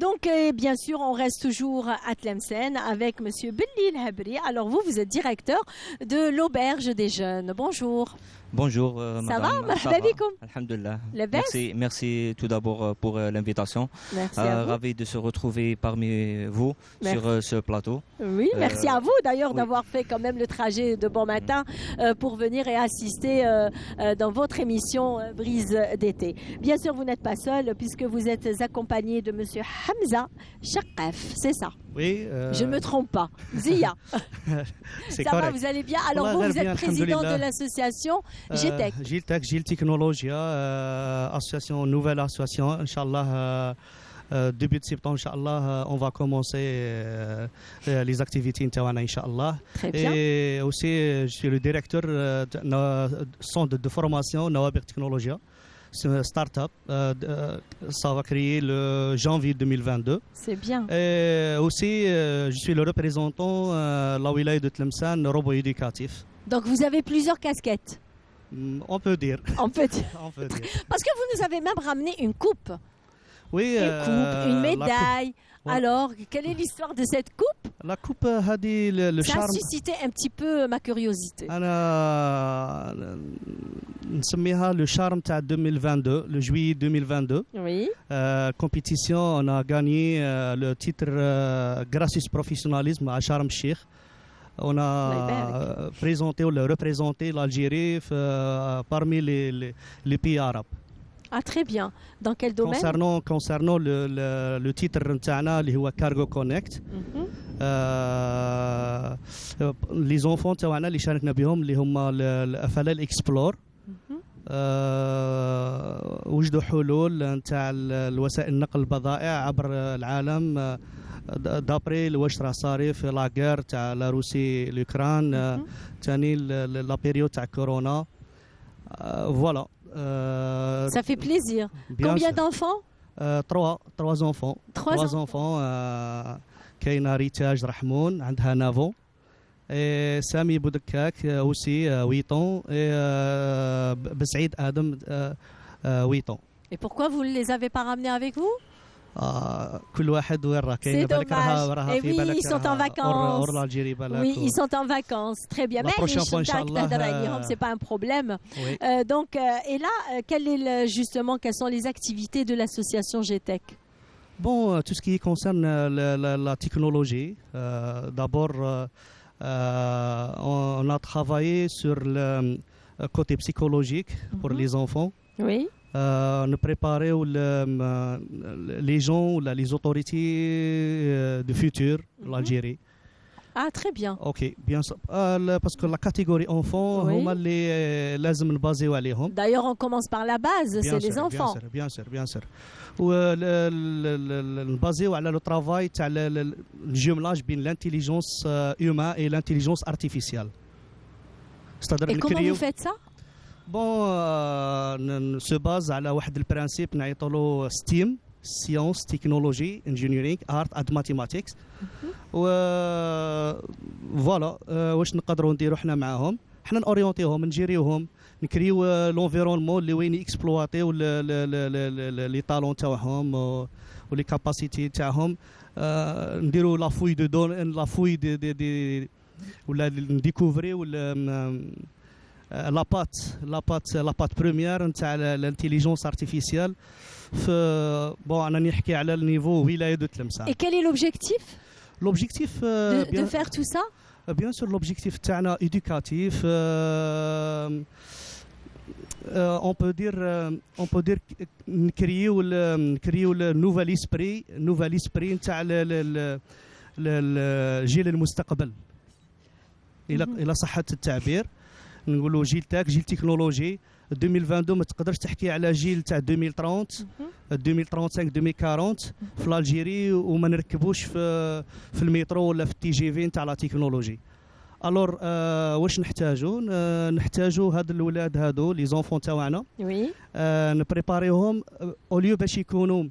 Donc, bien sûr, on reste toujours à Tlemcen avec Monsieur Belli El-Habri. Alors, vous êtes directeur de l'Auberge des Jeunes. Bonjour. Bonjour, ça madame. va, marhaba bikoum. Alhamdulillah. Merci tout d'abord pour l'invitation. Merci à vous. Ravi de se retrouver parmi vous sur ce plateau. Oui, merci à vous d'ailleurs d'avoir fait quand même le trajet de bon matin pour venir et assister dans votre émission Brise d'été. Bien sûr, vous n'êtes pas seul puisque vous êtes accompagné de Monsieur Hamza Chakaf, c'est ça? Oui. Je ne me trompe pas. Zia. C'est ça correct. va, vous allez bien? Alors vous êtes président de l'association GTEC. GTEC, GIL Technologia, association, nouvelle association. Inch'Allah, début de septembre, Inch'Allah, on va commencer les activités Inch'Allah. Très bien. Et aussi, je suis le directeur du centre de formation Nawabir Technologia. C'est une start-up. Ça va créer le janvier 2022. C'est bien. Et aussi, je suis le représentant de la wilaya de Tlemcen, robot éducatif. Donc vous avez plusieurs casquettes. On peut dire. On peut dire. On peut dire. Parce que vous nous avez même ramené une coupe. Oui. Une coupe, une médaille. Ouais. Alors, quelle est l'histoire de cette coupe? La coupe a dit le ça charme. a suscité un petit peu ma curiosité. نسميها le charme تاع 2022, le juillet 2022. Oui. Compétition, on a gagné le titre Gracious Professionnalisme à Sharm el-Sheikh. On a présenté ou représenté l'Algérie parmi les pays arabes. Ah, très bien. Dans quel domaine? Concernant le titre نتاعنا اللي هو Cargo Connect. Les enfants تاعنا اللي شاركنا بهم اللي هم الأفلال إكسبلور. وجدوا حلول نتاع الوسائل نقل البضائع عبر العالم دابري واش راه صاري في لاغير تاع لا روسي لوكران ثاني لا بيريود تاع كورونا. فوالا. Ça fait plaisir. Combien d'enfants? Trois enfants. Trois enfants. كاينه ريتاج رحمون عندها 9 ans. Et Sami Boudekak aussi 8 ans. Et Bessaïd Adam 8 ans. Et pourquoi vous ne les avez pas ramenés avec vous? كل واحد وين راه كاين بالك راها في بالك ils sont en vacances. Oui, ils sont en vacances. Très bien. Mais c'est pas un problème. Donc et là quelles sont les activités de l'association GTEC? Bon, tout ce qui concerne la technologie, d'abord on a travaillé sur le côté psychologique pour les enfants. Oui. On a préparé les gens, les autorités du futur, l'Algérie. Ah, très bien. اوكي بيان سور باسكو لا كاتيجوري اونفون هما اللي لازم نبازيو عليهم. D'ailleurs, on commence par la base, c'est les enfants. Bien sûr. ونبازيو على لو ترافاي تاع الجملاج بين l'intelligence humaine et l'intelligence artificielle. Et comment vous faites ça? بون se base على واحد البرانسيب نعيطوا له ستيم science, technology, engineering, art and mathematics. و فوالا واش نقدروا نديروا حنا معاهم، حنا نورينتيهم نجيريوهم نكريو لونفيرونمون اللي وين اكسبلواتيو لي طالون تاعهم ولي كاباسيتي تاعهم، نديروا لا فوي دو دون لا فوي دي ولا نديكوفري ولا لابات بروميير نتاع الانتيليجونس ارتيفيسيال. Bon, on a نحكي على النيفو ولاية دو تلمسان. Et quel est l'objectif? L'objectif de faire tout ça? Bien sûr, l'objectif تاعنا éducatif. On peut dire نكريو nouvel esprit نتاع الجيل المستقبل. إلى صحة التعبير نقولوا جيل تاك جيل تكنولوجي. 2022 ما تقدرش تحكي على جيل تاع 2030 2035 2040 في الجيري وما نركبوش في المترو ولا في التي جي في نتاع لا تكنولوجي. الور واش نحتاجوا هاد الولاد هادو لي زونفون تاعنا نبريباريوهم اوليو باش يكونوا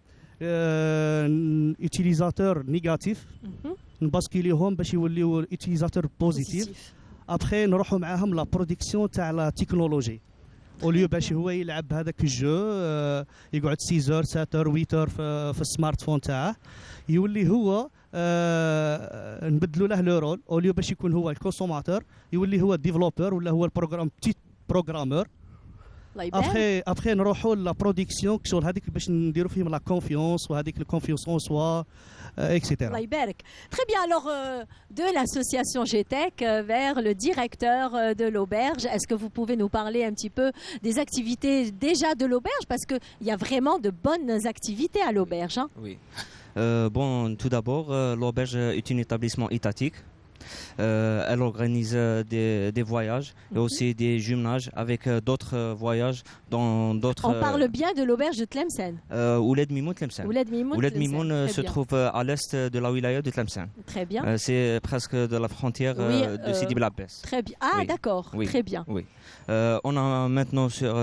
يوتيليزاتور نيجاتيف نباسكيليهم باش يوليو يوتيليزاتور بوزيتيف. ابخي نروحوا معاهم لا برودكسيون تاع لا تكنولوجي اوليو باش هو يلعب هذاك الجو يقعد 6 اور 7 اور 8 اور في السمارت فون تاعه، يولي هو نبدلوا له لو رول اوليو باش يكون هو الكونسوماتور يولي هو الديفلوبر ولا هو البروغرام بتيت بروغرامور. ابخي نروحوا لا برودكسيون كشغل هذيك باش نديروا فيهم لا كونفيونس وهذيك الكونفيونس اون سوا etc. الله يبارك. Très bien, alors de l'association GTEC vers le directeur de l'auberge, est-ce que vous pouvez nous parler un petit peu des activités déjà de l'auberge, parce qu'il y a vraiment de bonnes activités à l'auberge, hein? Oui. Bon, tout d'abord, l'auberge est un établissement étatique. Elle organise des voyages et aussi des jumelage avec d'autres voyages dans d'autres... On parle bien de l'auberge de Tlemcen. Ouled Mimoun Tlemcen. Ouled Mimoun se trouve à l'est de la wilaya de Tlemcen. Très bien. C'est presque de la frontière de Sidi Bel Abbès. Très bien. Ah, oui. D'accord. Oui. Très bien. Oui. On a maintenant sur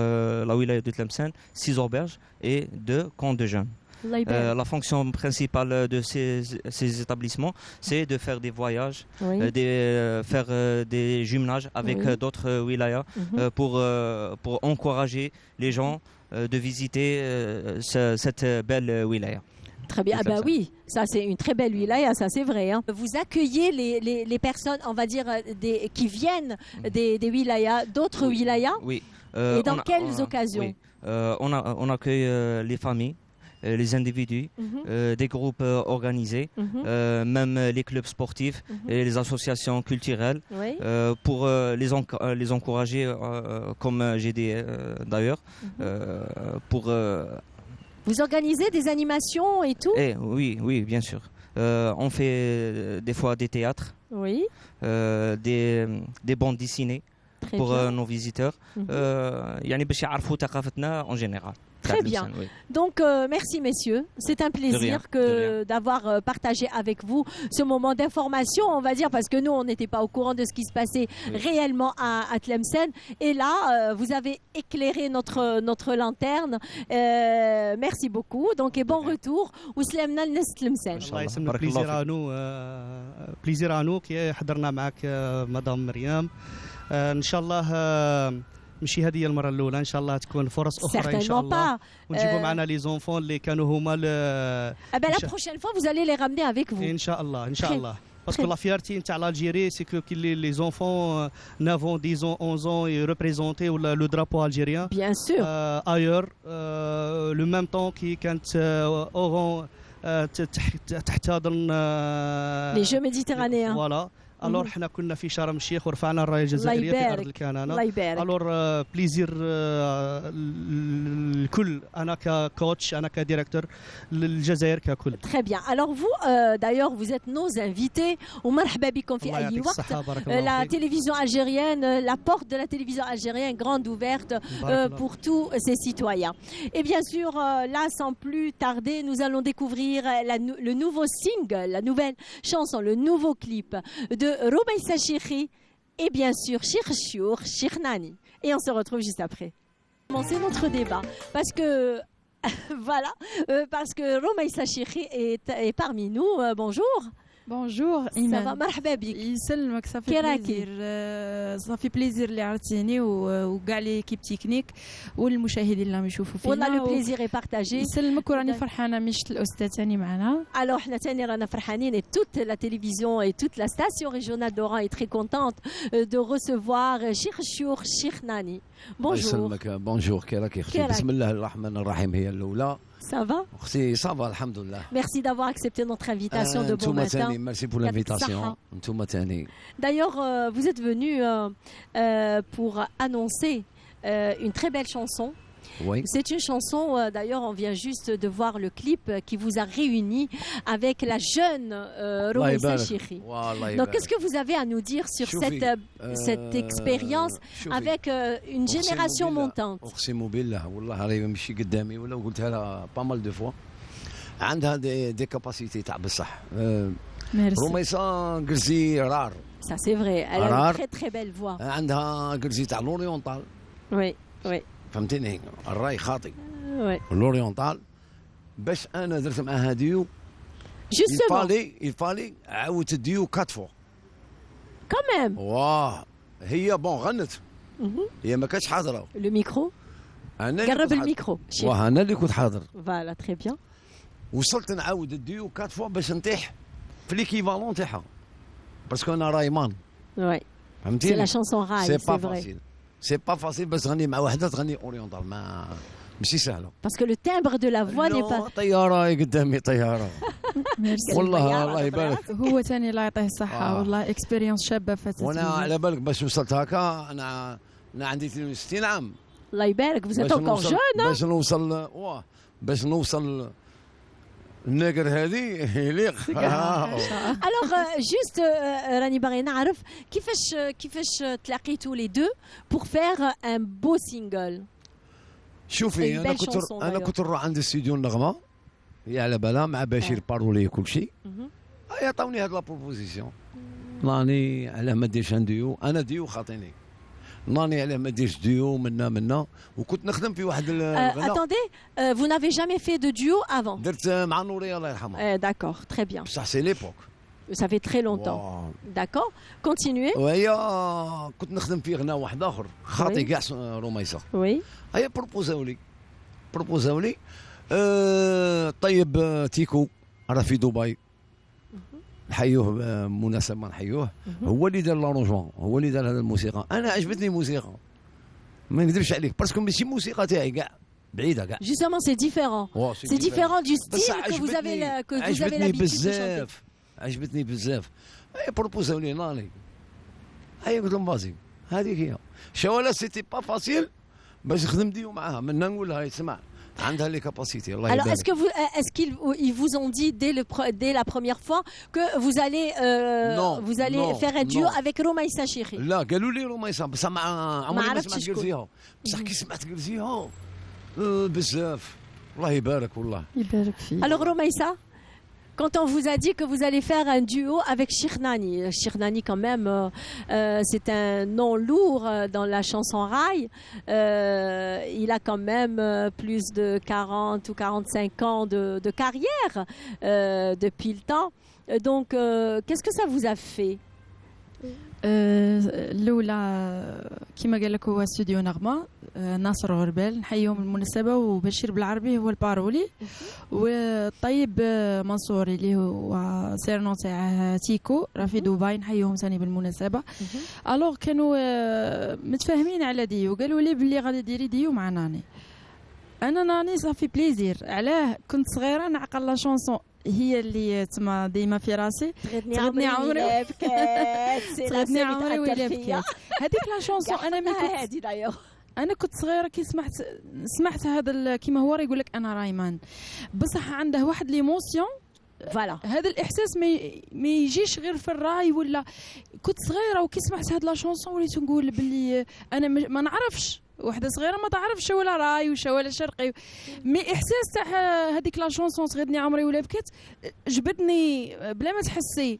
la wilaya de Tlemcen 6 auberges et 2 camps de jeunes. La fonction principale de ces établissements, c'est de faire des voyages, de faire des jumelages avec d'autres wilayas pour encourager les gens de visiter cette belle wilaya. Très bien. Ah bah oui, ça c'est une très belle wilaya, ça c'est vrai, hein. Vous accueillez les personnes, on va dire, qui viennent des wilayas, d'autres wilayas. Oui. Et dans quelles occasions? On accueille les familles, les individus, des groupes organisés, même les clubs sportifs et les associations culturelles, pour les encourager, comme j'ai dit d'ailleurs, pour... Vous organisez des animations et tout? Oui, bien sûr. On fait des fois des théâtres, des bandes dessinées pour nos visiteurs, يعني باش يعرفوا ثقافتنا en général. Très bien. Donc, merci messieurs. C'est un plaisir d'avoir partagé avec vous ce moment d'information, on va dire, parce que nous, on n'était pas au courant de ce qui se passait réellement à Tlemcen. Et là, vous avez éclairé notre lanterne. Merci beaucoup. Donc, et bon retour. وسلامنا لناس تلمسان. الله يسلمك. بليزير عنو كي حضرنا معك مدام مريم. ان شاء الله ماشي هذه المره الاولى، ان شاء الله تكون فرص اخرى ان شاء الله ونجيبوا معنا لي زونفون اللي كانوا هما la prochaine fois vous allez les ramener avec vous ان شاء الله parce que la fierté نتاع l'Algérie c'est que les enfants 9 ans 10 ans 11 ans ils représentaient le drapeau algérien bien sûr ailleurs le même temps qui كانت أوران تحتضن les Jeux méditerranéens voilà الور حنا كنا في شرم الشيخ ورفعنا الرايه الجزائريه في ارض الكنانه. الله يبارك. الور بليزير الكل، انا ككوتش انا كديريكتور للجزائر ككل. Très bien. Alors vous, d'ailleurs, vous êtes nos invités. ومرحبا بكم في أي وقت. La télévision algérienne, la porte de la télévision algérienne grande ouverte pour tous ces citoyens. Et bien sûr, là, sans plus tarder, nous allons découvrir le nouveau single, la nouvelle chanson, le nouveau clip de Roumaïssa Chikhi et bien sûr Cheikh Chiour, Cheikh Nani. Et on se retrouve juste après. Commencer notre débat parce que voilà, parce que Roumaïssa Chikhi est parmi nous. Bonjour. بونجور ايمان. Ça va, مرحبا بك. يسلمك. صافي بليزير، صافي بليزير اللي عرفتيني وكاع ليكيب تكنيك والمشاهدين اللي راهم يشوفوا فينا. والله لو بليزير بارتاجي. يسلمك وراني فرحانه مشت الاستاذ ثاني معنا. Alors حنا ثاني رانا فرحانين et toute la télévision et toute la station régionale d'Oran est très contente de recevoir Cheikh Chiour, Cheikh Nani. Bonjour. يسلمك. بونجور. كي راكي اختي؟ بسم الله الرحمن الرحيم. هي الاولى. Ça va? اختي صافا الحمد لله. Merci d'avoir accepté notre invitation de bon matin. Merci pour l'invitation. D'ailleurs, vous êtes venu pour annoncer une très belle chanson. Oui. C'est une chanson, d'ailleurs, on vient juste de voir le clip qui vous a réuni avec la jeune Roumaïssa Chikhi. Donc, qu'est-ce que vous avez à nous dire sur cette expérience avec une génération montante? أقسم بالله والله راهي ماشي قدامي ولا قلتها لها با مال دو فوا. عندها دي كاباسيتي تاع بصح. روميسا قرزي رار. Ça c'est vrai, elle a une très très belle voix. عندها قرزي تاع لوريونتال. Oui, oui. فهمتيني الراي خاطئ. Oui. لوريونتال باش انا درت معاها ديو. يفالي عاودت ديو 4 فوا. كمان. واه هي بون غنت. هي ما كانتش حاضره. لو ميكرو. قرب الميكرو. واه انا اللي كنت حاضر. فوالا تري بيان. وصلت نعاود الديو 4 فوا باش نطيح في ليكيفالون تاعها. باسكو انا رايمان. وي. فهمتيني؟ سي لا شانسون راي. سي با فاسيل. سي با فاسيل باش تغني مع وحده تغني اورينتال ما ماشي سهله. باسكو لو تيمبر دو لا فوا ني با. طياره قدامي طياره. والله الله يبارك. هو ثاني الله يعطيه الصحه والله اكسبيريونس شابه فاتت. وانا على بالك باش وصلت هكا انا عندي 62 عام. الله يبارك. vous êtes encore jeune. باش نوصل باش نوصل الناقر هذه يليق. Alors juste راني باغي نعرف كيفاش تلاقيتوا les deux pour faire un beau single. شوفي انا كنت نروح عند استوديو النغمه هي على بالها مع بشير بارولي كل شيء. عطاوني هاد لا بروبوزيسيون. راني علاه ما ديرش ديو، انا ديو خاطيني. راني علاه ما ديرش ديو منا وكنت نخدم في واحد الغناء. Attendez, vous n'avez jamais fait de duo avant? درت مع نوريه الله يرحمها. D'accord, très bien. بصح سي ليبوك. Ça fait très longtemps. D'accord. Continuez. وهي كنت نخدم في غناء واحد اخر خاطي كاع روميسا. وي. هي بروبوزاو لي طيب تيكو راه في دبي نحيوه مناسبه نحيوه. هو اللي دار لارونجمون، هو اللي دار هذا الموسيقى. انا عجبتني الموسيقى ما نكذبش عليك باسكو ماشي موسيقى تاعي كاع بعيده كاع. Justement c'est différent. C'est différent du style que vous avez l'habitude de chanter. عجبتني بزاف. هي بروبوزاو لي ناني. هي قلت لهم بازي هذيك هي. شوالا سيتي با فاسيل باش نخدم ديو معاها. من نقول لها اسمع عندها لي كاباسيتي الله يبارك. Alors est-ce qu'ils vous ont dit dès la première fois que vous allez faire un duo avec Roumaïssa Chikhi? لا قالوا لي روميسا بصح مع عمري ما سمعت قرزيها. بصح كي سمعت قرزيها بزاف الله يبارك والله. يبارك فيك. Alors Roumaïssa, quand on vous a dit que vous allez faire un duo avec Cheikh Nani quand même, c'est un nom lourd dans la chanson rail. Il a quand même plus de 40 ou 45 ans de carrière depuis le temps. Donc, qu'est-ce que ça vous a fait? الاولى كما قال لك هو استوديو نغمه ناصر غربال نحييهم بالمناسبه وبشير بالعربي هو البارولي والطيب منصوري اللي هو سيرنو تاع تيكو راه في دبي نحييهم ثاني بالمناسبه. الوغ كانوا متفاهمين على ديو قالوا لي باللي غادي ديري ديو مع ناني. انا ناني صافي بليزير علاه كنت صغيره نعقل لا شونسون هي اللي تما ديما في راسي. تغدني عمري ولا بكات. تغدني عمري ولا بكات. هذيك لا شونسون انا كنت صغيره كي سمعت هذا كيما هو يقول لك انا رايمان، بصح عنده واحد ليموسيون. فوالا هذا الاحساس ما يجيش غير في الراي. ولا كنت صغيره وكي سمعت هاد لا شونسون وليت نقول باللي انا ما نعرفش، وحده صغيره ما تعرفش ولا راي ولا شرقي، مي احساس تاع هذيك لا شونسون تغدني عمري ولا بكيت جبدني بلا ما تحسي.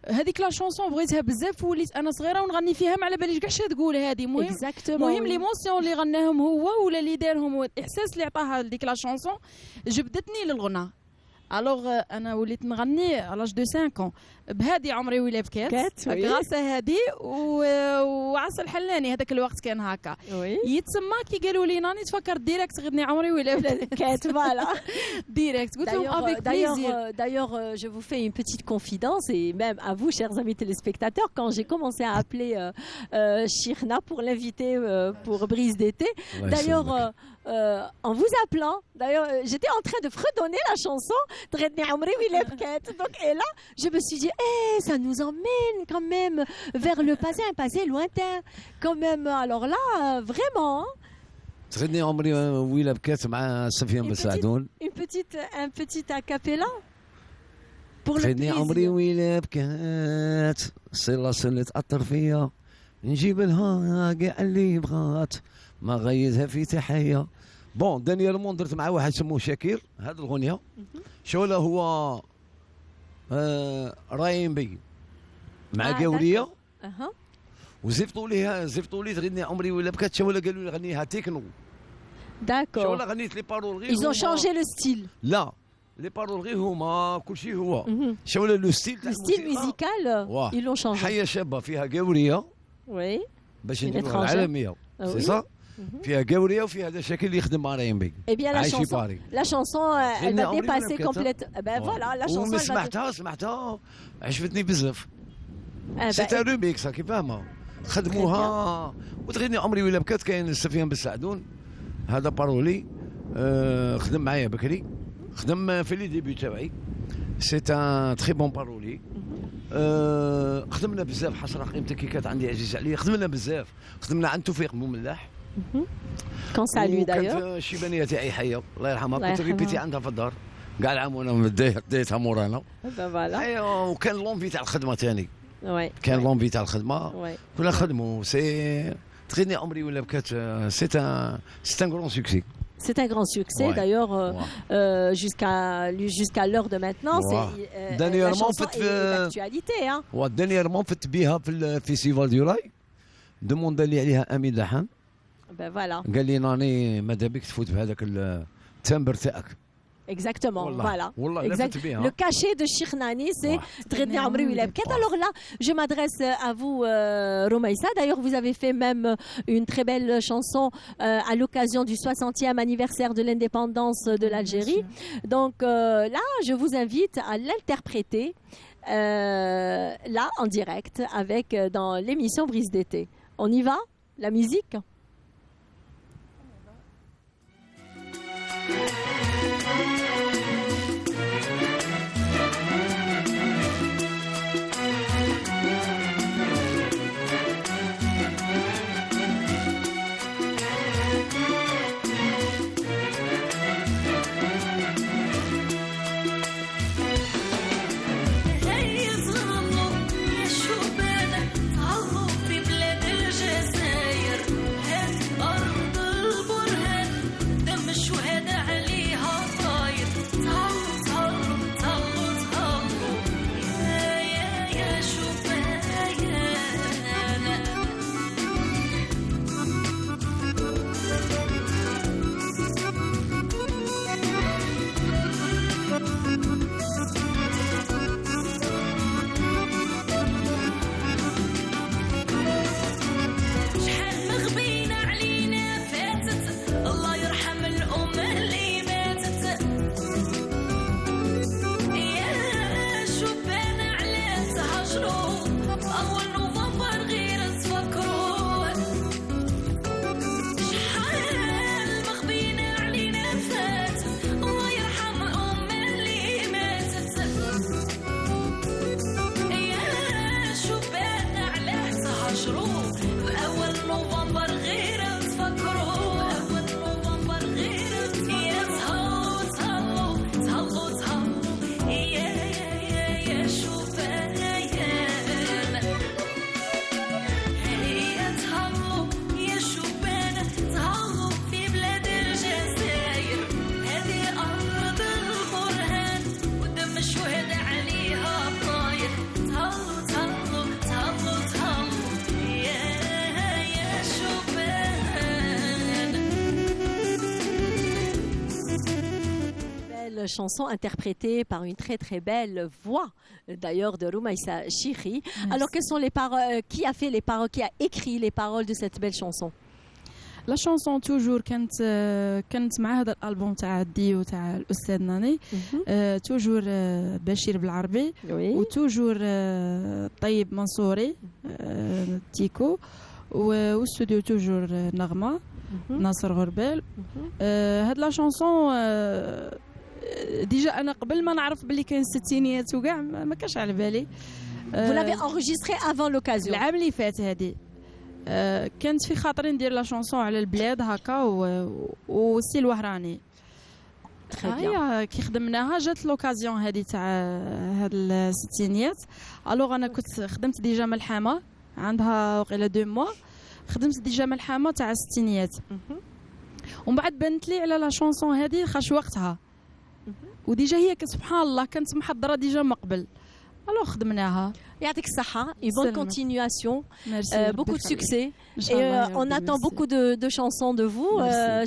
هذيك لا شونسون بغيتها بزاف ووليت انا صغيره ونغني فيها، ما على باليش كاع شنو تقول هذه. مهم ليموسيون اللي غناهم هو ولا اللي دارهم، والاحساس اللي عطاها ديك لا شونسون جبدتني للغنى. الوغ انا وليت نغني على 5 ans بهذه عمري ولا بكات غاصه هذه وعسى الحلاني. هذاك الوقت كان هكا يتسمى كي قالوا لي ناني تفكرت ديريكت غني عمري ولا بكات. فوالا ديريكت قلت لهم افيك بليزير. D'ailleurs, je vous fais une petite confidence et même à vous, chers amis téléspectateurs, quand j'ai commencé à appeler Shirna pour l'inviter pour Brise d'été, d'ailleurs en vous appelant, d'ailleurs j'étais en train de fredonner la chanson Tredni Amri Wilebket. Donc et là, je me suis dit ça nous emmène quand même vers le passé, un passé lointain quand même. Alors là vraiment تغني عمري ويلا بكات مع سفيان بن سعدون. Un petit a cappella pour le تغني عمري ويلا بكات صلة تأثر فيا نجيب لها كاع اللي بغات ما غيدها في تحية. بون دانييرمون درت مع واحد سموه شاكير هذه الغنية. شولا هو رايم بي مع قاورية وزفتوا لي تغني عمري ولا بكات. شولا قالوا لي غنيها تكنو. داكور. شولا غنيت لي بارول غير ils ont changé le style. لا لي بارول غير هما كلشي هو. شولا لو ستيل تاع الستيل ميوزيكال ils l'ont changé. حية شابة فيها قاورية وي باش نديروها العالمية سي صا. فيها قاورية وفيها هذا الشكل اللي يخدم مع رايم بي. Eh bien la chanson elle va dépasser complètement. Ben voilà la chanson. سمعتها عجبتني بزاف. سيت ان ريميكس كي فاهمه خدموها. وتغني عمري ولا بكات كاين سفيان بن سعدون هذا بارولي خدم معايا بكري، خدم في لي ديبي تاعي. سيت ان تري بون بارولي. خدمنا بزاف حسره قيمتك كي كانت عندي عزيز عليا. خدمنا بزاف، خدمنا عند توفيق بوملاح كون سالو دايور. كانت الشيبانيه تاعي حيه الله يرحمها، كنت ريبيتي عندها في الدار كاع العام وانا ديتها مورانا. ايوا وكان لونفي تاع الخدمه ثاني. كان لونفي تاع الخدمه كنا نخدموا. سي تغني عمري ولا بكات سي ان غران سوكسي. C'est un grand succès d'ailleurs jusqu'à l'heure de maintenant. La chanson est d'actualité. ودانييرمون فت بيها في الفيستيفال دي راي. دوموند لي عليها امين دحام. قال لي ناني ماذا بك تفوت بهذاك التمبر تاعك. Exactement, voilà. Le cachet de Shirnani, c'est Tredni Amri Wila Bket. Alors là, je m'adresse à vous, Romaïssa. D'ailleurs, vous avez fait même une très belle chanson à l'occasion du 60e anniversaire de l'indépendance de l'Algérie. Donc là, je vous invite à l'interpréter là, en direct, dans l'émission Brise d'été. On y va? La musique? chanson interprétée par une très très belle voix, d'ailleurs de Roumaïssa Chiri. Alors, quelles sont les paroles, qui a fait les paroles, qui a écrit les paroles de cette belle chanson? لا شونسون توجور كانت مع هذا الالبوم تاع ديو تاع الاستاذ ناني توجور بشير بالعربي وتوجور طيب منصوري تيكو واستوديو توجور نغمه ناصر غربال. هاد لا شونسون ديجا انا قبل ما نعرف باللي كاين الستينيات وكاع ما كانش على بالي. Vous l'avez enregistré avant l'occasion. العام اللي فات هذه كانت في خاطري ندير لا شونسون على البلاد هكا وسي الوهراني. هي كي خدمناها جات لوكازيون هذه تاع هاد الستينيات. الوغ انا كنت خدمت ديجا ملحمه عندها وقيله 2 موا خدمت ديجا ملحمه تاع الستينيات ومن بعد بانت لي على لا شونسون هذه خاش وقتها وديجا هي سبحان الله كانت محضره ديجا من قبل. Alors, خدمناها. يعطيك الصحة, une bonne continuation, beaucoup de succès. Et on attend beaucoup de chansons de vous,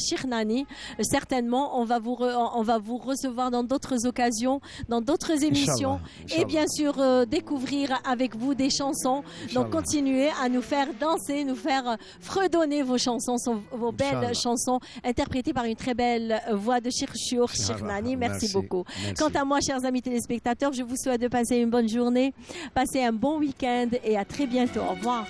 Cheikh Nani. Certainement, on va vous recevoir dans d'autres occasions, dans d'autres émissions. Et bien sûr, découvrir avec vous des chansons. Donc, continuez à nous faire danser, nous faire fredonner vos chansons, vos belles chansons interprétées par une très belle voix de Cheikh Nani. Merci beaucoup. Quant à moi, chers amis téléspectateurs, je vous souhaite de passer une bonne journée, passer un bon week-end et à très bientôt. Au revoir.